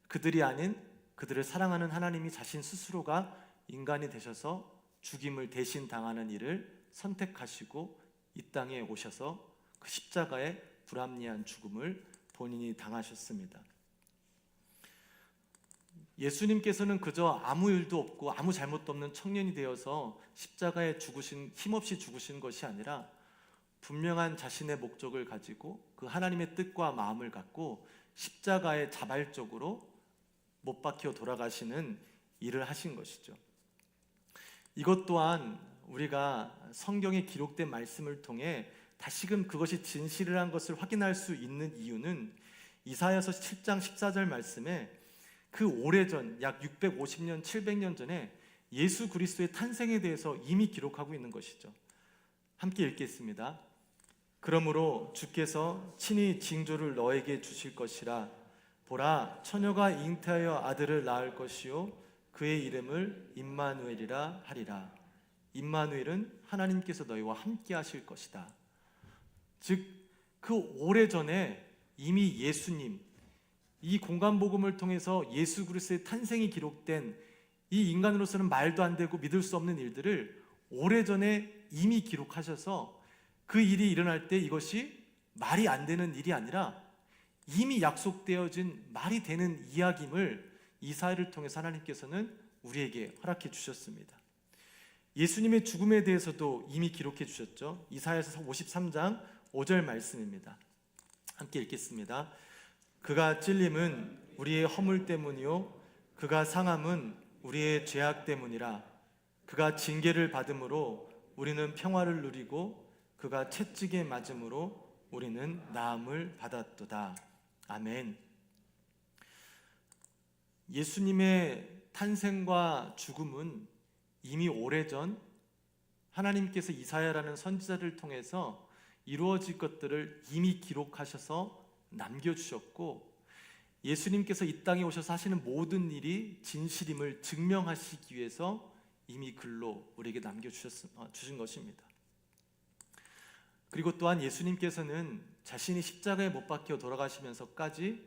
그들이 아닌 그들을 사랑하는 하나님이 자신 스스로가 인간이 되셔서 죽임을 대신 당하는 일을 선택하시고 이 땅에 오셔서 그 십자가의 불합리한 죽음을 본인이 당하셨습니다. 예수님께서는 그저 아무 일도 없고 아무 잘못도 없는 청년이 되어서 십자가에 힘없이 죽으신 것이 아니라 분명한 자신의 목적을 가지고 그 하나님의 뜻과 마음을 갖고 십자가에 자발적으로 못 박혀 돌아가시는 일을 하신 것이죠. 이것 또한 우리가 성경에 기록된 말씀을 통해 다시금 그것이 진실이라는 것을 확인할 수 있는 이유는 이사야서 7장 14절 말씀에 그 오래전, 약 650년, 700년 전에 예수 그리스도의 탄생에 대해서 이미 기록하고 있는 것이죠. 함께 읽겠습니다. 그러므로 주께서 친히 징조를 너에게 주실 것이라. 보라, 처녀가 잉태하여 아들을 낳을 것이요 그의 이름을 임마누엘이라 하리라. 임마누엘은 하나님께서 너희와 함께 하실 것이다. 즉, 그 오래전에 이미 예수님, 이 공간복음을 통해서 예수 그리스도의 탄생이 기록된 이 인간으로서는 말도 안 되고 믿을 수 없는 일들을 오래전에 이미 기록하셔서 그 일이 일어날 때 이것이 말이 안 되는 일이 아니라 이미 약속되어진 말이 되는 이야기임을 이사야를 통해서 하나님께서는 우리에게 허락해 주셨습니다. 예수님의 죽음에 대해서도 이미 기록해 주셨죠. 이사야서 53장 5절 말씀입니다. 함께 읽겠습니다. 그가 찔림은 우리의 허물 때문이요 그가 상함은 우리의 죄악 때문이라. 그가 징계를 받음으로 우리는 평화를 누리고 그가 채찍에 맞음으로 우리는 나음을 받았도다. 아멘. 예수님의 탄생과 죽음은 이미 오래전 하나님께서 이사야라는 선지자를 통해서 이루어질 것들을 이미 기록하셔서 남겨주셨고, 예수님께서 이 땅에 오셔서 하시는 모든 일이 진실임을 증명하시기 위해서 이미 글로 우리에게 남겨주신 것입니다. 그리고 또한 예수님께서는 자신이 십자가에 못 박혀 돌아가시면서까지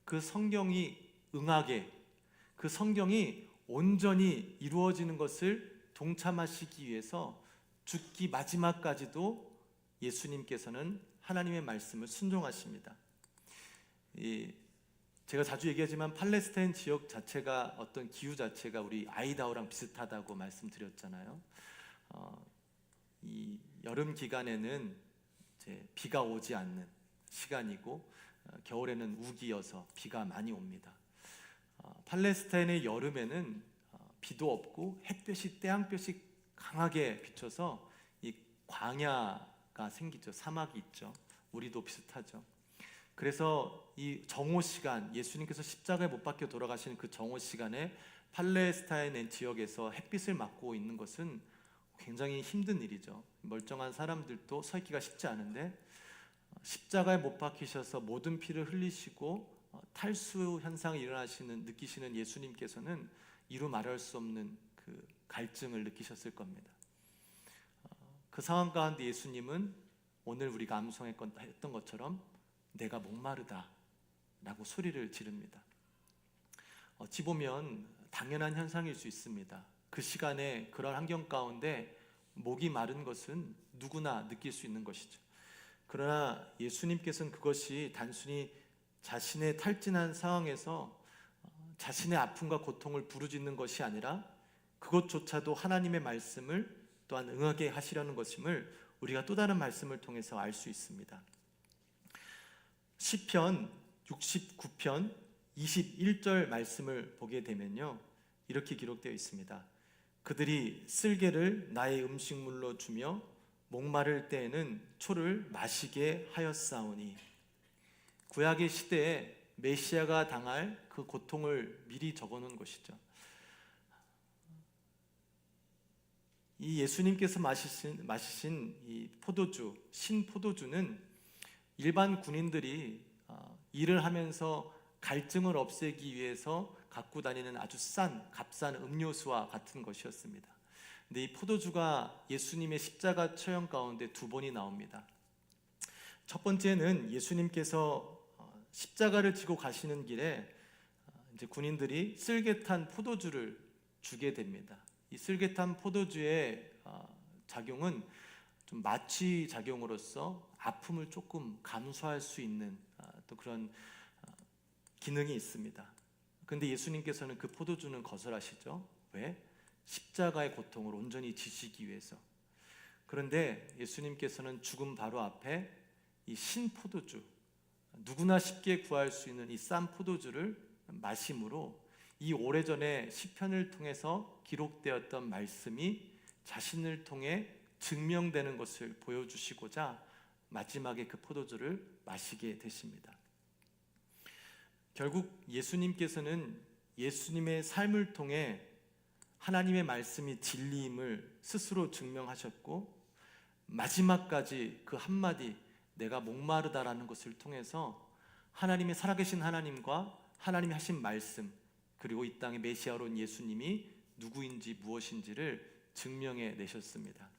그 성경이 응하게, 그 성경이 온전히 이루어지는 것을 동참하시기 위해서 죽기 마지막까지도 예수님께서는 하나님의 말씀을 순종하십니다. 제가 자주 얘기하지만 팔레스타인 지역 자체가, 어떤 기후 자체가 우리 아이다호랑 비슷하다고 말씀드렸잖아요. 이 여름 기간에는 이제 비가 오지 않는 시간이고, 겨울에는 우기여서 비가 많이 옵니다. 팔레스타인의 여름에는 비도 없고 햇볕이 떼양볕이 강하게 비쳐서 이 광야가 생기죠. 사막이 있죠. 우리도 비슷하죠. 그래서 이 정오 시간, 예수님께서 십자가에 못 박혀 돌아가시는 그 정오 시간에 팔레스타인 지역에서 햇빛을 맞고 있는 것은 굉장히 힘든 일이죠. 멀쩡한 사람들도 서 있기가 쉽지 않은데, 십자가에 못 박히셔서 모든 피를 흘리시고 탈수 현상이 느끼시는 예수님께서는 이루 말할 수 없는 그 갈증을 느끼셨을 겁니다. 그 상황 가운데 예수님은 오늘 우리가 암송했던 것처럼 내가 목마르다 라고 소리를 지릅니다. 어찌 보면 당연한 현상일 수 있습니다. 그 시간에 그런 환경 가운데 목이 마른 것은 누구나 느낄 수 있는 것이죠. 그러나 예수님께서는 그것이 단순히 자신의 탈진한 상황에서 자신의 아픔과 고통을 부르짖는 것이 아니라 그것조차도 하나님의 말씀을 또한 응하게 하시려는 것임을 우리가 또 다른 말씀을 통해서 알 수 있습니다. 시편 69편 21절 말씀을 보게 되면요, 이렇게 기록되어 있습니다. 그들이 쓸개를 나의 음식물로 주며 목마를 때에는 초를 마시게 하였사오니. 구약의 시대에 메시아가 당할 그 고통을 미리 적어놓은 것이죠. 이 예수님께서 마시신 이 포도주, 신포도주는 일반 군인들이 일을 하면서 갈증을 없애기 위해서 갖고 다니는 아주 값싼 음료수와 같은 것이었습니다. 근데 이 포도주가 예수님의 십자가 처형 가운데 두 번이 나옵니다. 첫 번째는 예수님께서 십자가를 지고 가시는 길에 이제 군인들이 쓸개탄 포도주를 주게 됩니다. 이 쓸개탄 포도주의 작용은 좀 마취 작용으로서 아픔을 조금 감소할 수 있는 또 그런 기능이 있습니다. 그런데 예수님께서는 그 포도주는 거절하시죠. 왜? 십자가의 고통을 온전히 지시기 위해서. 그런데 예수님께서는 죽음 바로 앞에 이 신포도주, 누구나 쉽게 구할 수 있는 이 싼 포도주를 마심으로 이 오래전에 시편을 통해서 기록되었던 말씀이 자신을 통해 증명되는 것을 보여주시고자 마지막에 그 포도주를 마시게 되십니다. 결국 예수님께서는 예수님의 삶을 통해 하나님의 말씀이 진리임을 스스로 증명하셨고, 마지막까지 그 한마디 내가 목마르다라는 것을 통해서 하나님의 살아계신 하나님과 하나님이 하신 말씀, 그리고 이 땅에 메시아로 온 예수님이 누구인지 무엇인지를 증명해 내셨습니다.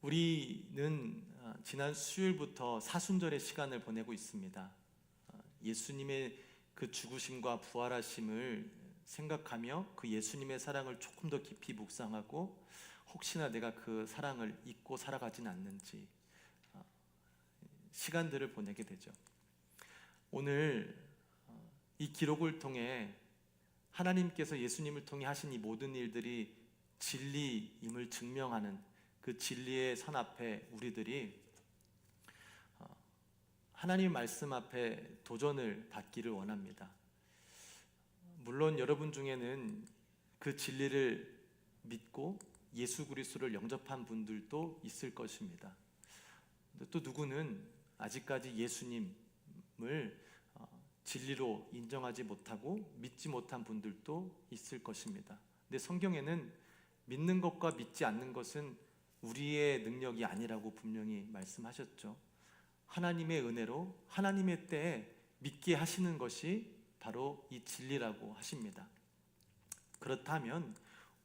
우리는 지난 수요일부터 사순절의 시간을 보내고 있습니다. 예수님의 그 죽으심과 부활하심을 생각하며 그 예수님의 사랑을 조금 더 깊이 묵상하고, 혹시나 내가 그 사랑을 잊고 살아가진 않는지 시간들을 보내게 되죠. 오늘 이 기록을 통해 하나님께서 예수님을 통해 하신 이 모든 일들이 진리임을 증명하는 그 진리의 선 앞에 우리들이 하나님 말씀 앞에 도전을 받기를 원합니다. 물론 여러분 중에는 그 진리를 믿고 예수 그리스도를 영접한 분들도 있을 것입니다. 또 누구는 아직까지 예수님을 진리로 인정하지 못하고 믿지 못한 분들도 있을 것입니다. 근데 성경에는 믿는 것과 믿지 않는 것은 우리의 능력이 아니라고 분명히 말씀하셨죠. 하나님의 은혜로 하나님의 때에 믿게 하시는 것이 바로 이 진리라고 하십니다. 그렇다면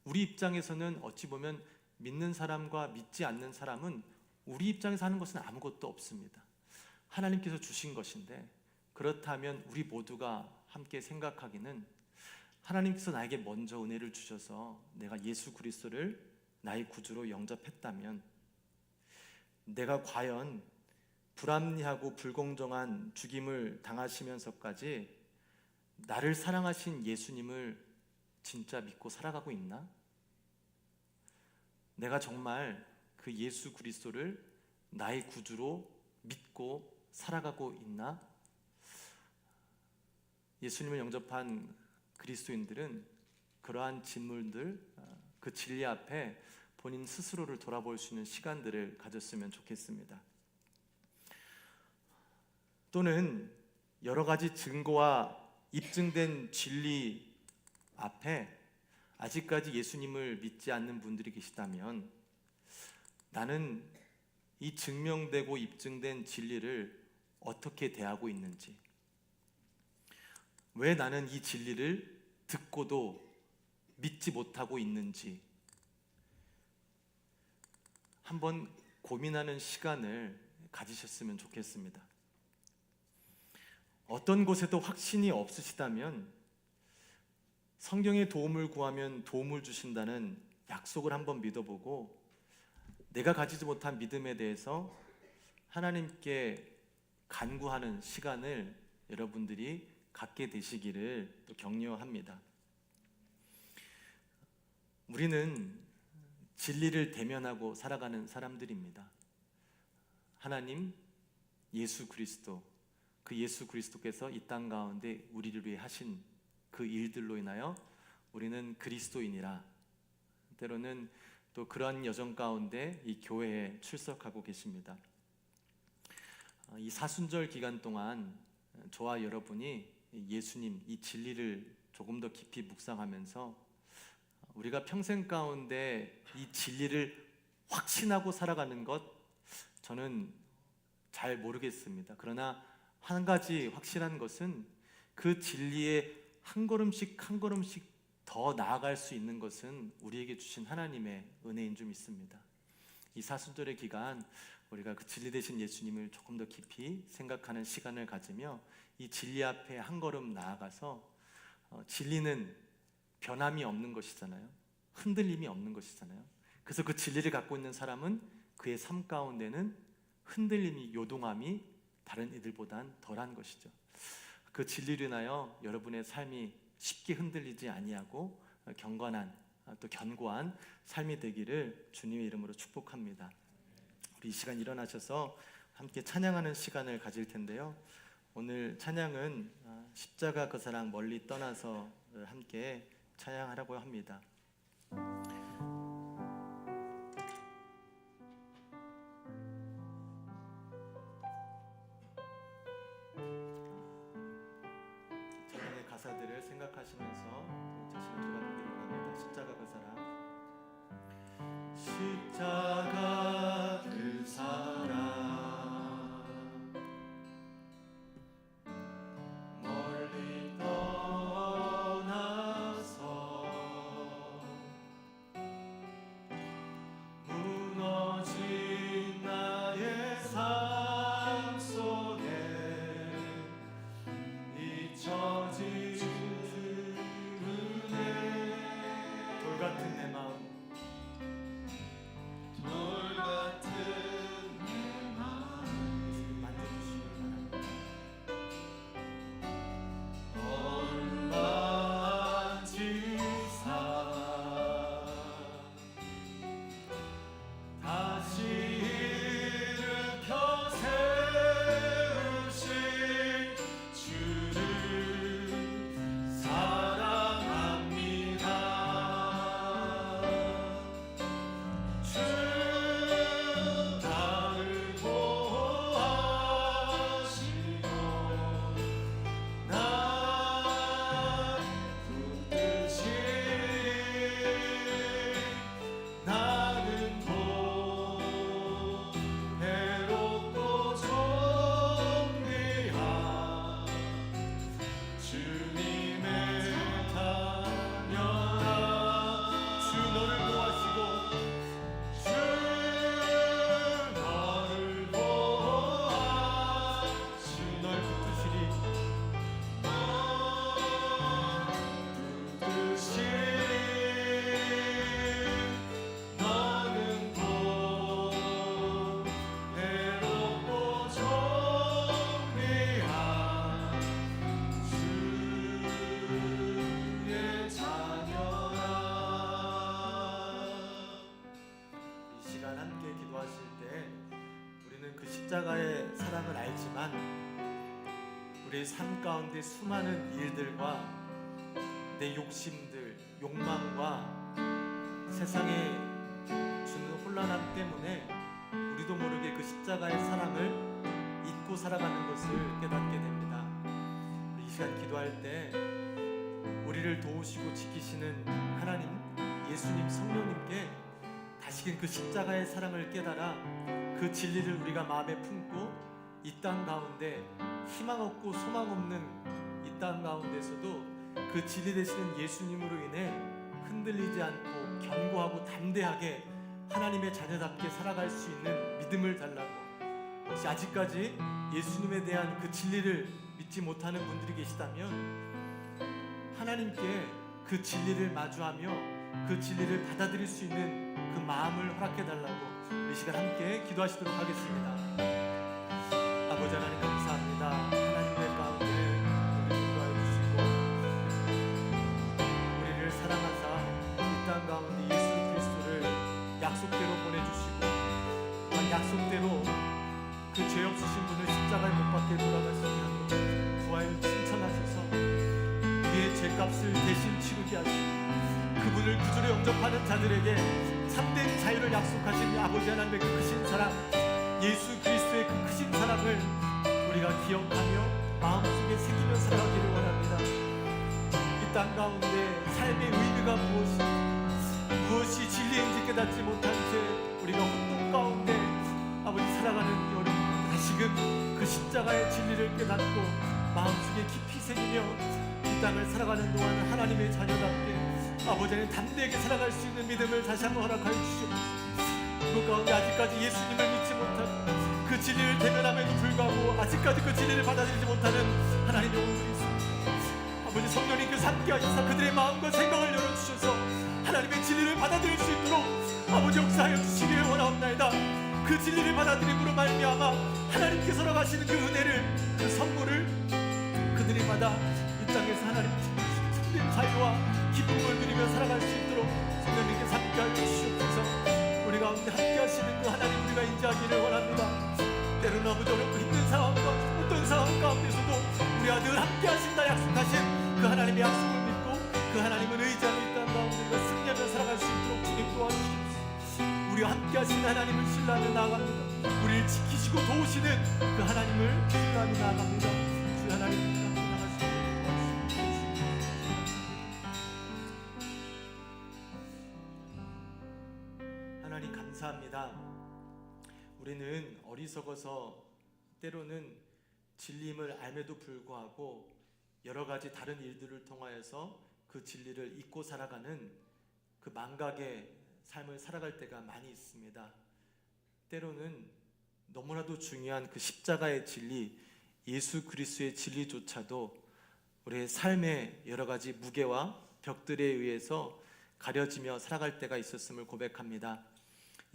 우리 입장에서는 어찌 보면 믿는 사람과 믿지 않는 사람은 우리 입장에서 하는 것은 아무것도 없습니다. 하나님께서 주신 것인데, 그렇다면 우리 모두가 함께 생각하기는 하나님께서 나에게 먼저 은혜를 주셔서 내가 예수 그리스도를 나의 구주로 영접했다면 내가 과연 불합리하고 불공정한 죽임을 당하시면서까지 나를 사랑하신 예수님을 진짜 믿고 살아가고 있나? 내가 정말 그 예수 그리스도를 나의 구주로 믿고 살아가고 있나? 예수님을 영접한 그리스도인들은 그러한 질문들, 그 진리 앞에 본인 스스로를 돌아볼 수 있는 시간들을 가졌으면 좋겠습니다. 또는 여러 가지 증거와 입증된 진리 앞에 아직까지 예수님을 믿지 않는 분들이 계시다면, 나는 이 증명되고 입증된 진리를 어떻게 대하고 있는지, 왜 나는 이 진리를 듣고도 믿지 못하고 있는지 한번 고민하는 시간을 가지셨으면 좋겠습니다. 어떤 곳에도 확신이 없으시다면 성경의 도움을 구하면 도움을 주신다는 약속을 한번 믿어보고, 내가 가지지 못한 믿음에 대해서 하나님께 간구하는 시간을 여러분들이 갖게 되시기를 또 격려합니다. 우리는 진리를 대면하고 살아가는 사람들입니다. 하나님, 예수 그리스도, 그 예수 그리스도께서 이 땅 가운데 우리를 위해 하신 그 일들로 인하여 우리는 그리스도인이라, 때로는 또 그런 여정 가운데 이 교회에 출석하고 계십니다. 이 사순절 기간 동안 저와 여러분이 예수님, 이 진리를 조금 더 깊이 묵상하면서 우리가 평생 가운데 이 진리를 확신하고 살아가는 것, 저는 잘 모르겠습니다. 그러나 한 가지 확실한 것은 그 진리에 한 걸음씩 한 걸음씩 더 나아갈 수 있는 것은 우리에게 주신 하나님의 은혜인 줄 믿습니다. 이 사순절의 기간, 우리가 그 진리 되신 예수님을 조금 더 깊이 생각하는 시간을 가지며 이 진리 앞에 한 걸음 나아가서, 진리는 변함이 없는 것이잖아요. 흔들림이 없는 것이잖아요. 그래서 그 진리를 갖고 있는 사람은 그의 삶 가운데는 흔들림이, 요동함이 다른 이들보단 덜한 것이죠. 그 진리를 인하여 여러분의 삶이 쉽게 흔들리지 아니하고 경건한, 또 견고한 삶이 되기를 주님의 이름으로 축복합니다. 우리 이 시간 일어나셔서 함께 찬양하는 시간을 가질 텐데요. 오늘 찬양은 십자가 그 사랑 멀리 떠나서를 함께 찬양하라고 합니다. 찬양의 가사들을 생각하시면서 자신을 돌아보기를 원합니다. 십자가 그 사랑, 십자가 그 사랑 멀리 떠나서 무너진 나의 삶 속에 잊혀진 은혜, 돌같은 내 마음, 돌 십자가의 사랑을 알지만 우리의 삶 가운데 수많은 일들과 내 욕심들, 욕망과 세상에 주는 혼란함 때문에 우리도 모르게 그 십자가의 사랑을 잊고 살아가는 것을 깨닫게 됩니다. 이 시간 기도할 때 우리를 도우시고 지키시는 하나님, 예수님, 성령님께 다시금 그 십자가의 사랑을 깨달아 그 진리를 우리가 마음에 품고 이 땅 가운데 희망 없고 소망 없는 이 땅 가운데서도 그 진리 되시는 예수님으로 인해 흔들리지 않고 견고하고 담대하게 하나님의 자녀답게 살아갈 수 있는 믿음을 달라고. 혹시 아직까지 예수님에 대한 그 진리를 믿지 못하는 분들이 계시다면 하나님께 그 진리를 마주하며 그 진리를 받아들일 수 있는 그 마음을 허락해 달라고 이 시간 함께 기도하시도록 하겠습니다. 아버지 하나님 감사합니다. 하나님의 가운데 우리를 인도하여 주시고 우리를 사랑하사 이 땅 가운데 예수 그리스도를 약속대로 보내주시고 그 약속대로 그 죄 없으신 분을 십자가에 못 박게 돌아가시며 부활 칭찬하셔서 우리의 죄값을 대신 치르게 하시고 그분을 구주로 영접하는 자들에게 참된 자유를 약속하신 아버지 하나님의 그 크신 사랑, 예수 그리스도의 그 크신 사랑을 우리가 기억하며 마음속에 새기며 살아가기를 원합니다. 이 땅 가운데 삶의 의미가 무엇이 진리인지 깨닫지 못한 채 우리가 혼돈 가운데 아버지 살아가는 여러분, 다시금 그 십자가의 진리를 깨닫고 마음속에 깊이 새기며 이 땅을 살아가는 동안 하나님의 자녀답게 아버지 하나님 담대하게 살아갈 수 있는 믿음을 다시 한번 허락하여 주시옵소서. 그 가운데 아직까지 예수님을 믿지 못하는 그 진리를 대면함에도 불구하고 아직까지 그 진리를 받아들이지 못하는 하나님의 영혼들이 있습니다. 아버지 성령님께서 함께 하시사 그들의 마음과 생각을 열어주셔서 하나님의 진리를 받아들일 수 있도록 아버지 역사하여 주시기를 원하옵나이다. 그 진리를 받아들임으로 말미암아 하나님께서 허락하시는 그 은혜를, 그 선물을 그들이 받아 이 땅에서 하나님 참된 자유와 기쁨을 누리며 살아갈 수 있도록 성령님께서 함께하여 주시옵소서. 우리 가운데 함께하시는 그 하나님 우리가 인지하기를 원합니다. 때로는 아버지 어렵고 힘든 상황 가운데 어떤 상황 가운데서도 우리와 늘 함께하신다 약속하신 그 하나님의 약속을 믿고 그 하나님을 의지하며 이 땅 가운데 우리가 승리하며 살아갈 수 있도록 주님 도와주시옵소서. 우리와 함께하시는 하나님을 신뢰하며 나아갑니다. 우리를 지키시고 도우시는 그 하나님을 신뢰하며 나아갑니다. 주 하나님 감사합니다. 우리는 어리석어서 때로는 진리임을 알매도 불구하고 여러 가지 다른 일들을 통하여서 그 진리를 잊고 살아가는 그 망각의 삶을 살아갈 때가 많이 있습니다. 때로는 너무나도 중요한 그 십자가의 진리, 예수 그리스도의 진리조차도 우리의 삶의 여러 가지 무게와 벽들에 의해서 가려지며 살아갈 때가 있었음을 고백합니다.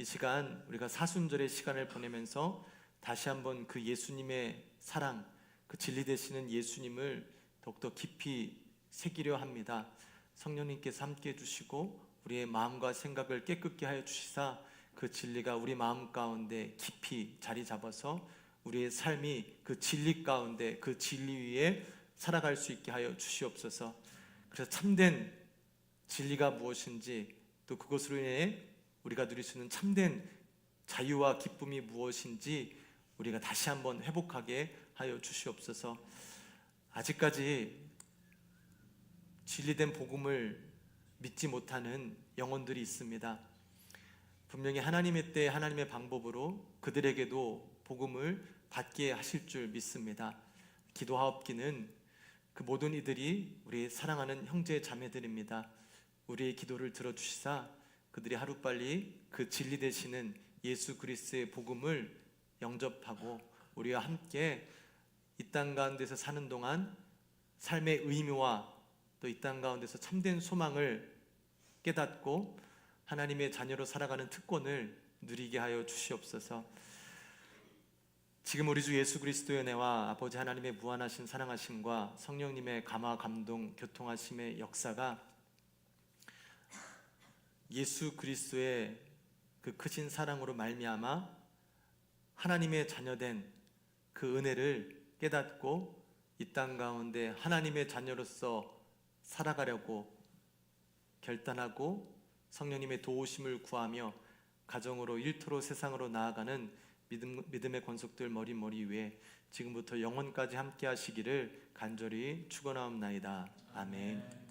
이 시간 우리가 사순절의 시간을 보내면서 다시 한번 그 예수님의 사랑, 그 진리 되시는 예수님을 더욱더 깊이 새기려 합니다. 성령님께서 함께 해주시고 우리의 마음과 생각을 깨끗게 하여 주시사 그 진리가 우리 마음 가운데 깊이 자리 잡아서 우리의 삶이 그 진리 가운데 그 진리 위에 살아갈 수 있게 하여 주시옵소서. 그래서 참된 진리가 무엇인지 또 그것으로 인해 우리가 누릴 수 있는 참된 자유와 기쁨이 무엇인지 우리가 다시 한번 회복하게 하여 주시옵소서. 아직까지 진리된 복음을 믿지 못하는 영혼들이 있습니다. 분명히 하나님의 때 하나님의 방법으로 그들에게도 복음을 받게 하실 줄 믿습니다. 기도하옵기는 그 모든 이들이 우리 사랑하는 형제 자매들입니다. 우리의 기도를 들어주시사 그들이 하루빨리 그 진리 되시는 예수 그리스도의 복음을 영접하고 우리와 함께 이 땅 가운데서 사는 동안 삶의 의미와 또 이 땅 가운데서 참된 소망을 깨닫고 하나님의 자녀로 살아가는 특권을 누리게 하여 주시옵소서. 지금 우리 주 예수 그리스도의 은혜와 아버지 하나님의 무한하신 사랑하심과 성령님의 감화 감동 교통하심의 역사가 예수 그리스도의 그 크신 사랑으로 말미암아 하나님의 자녀된 그 은혜를 깨닫고 이 땅 가운데 하나님의 자녀로서 살아가려고 결단하고 성령님의 도우심을 구하며 가정으로 일터로 세상으로 나아가는 믿음의 권속들 머리 위에 지금부터 영원까지 함께 하시기를 간절히 축원하옵나이다. 아멘.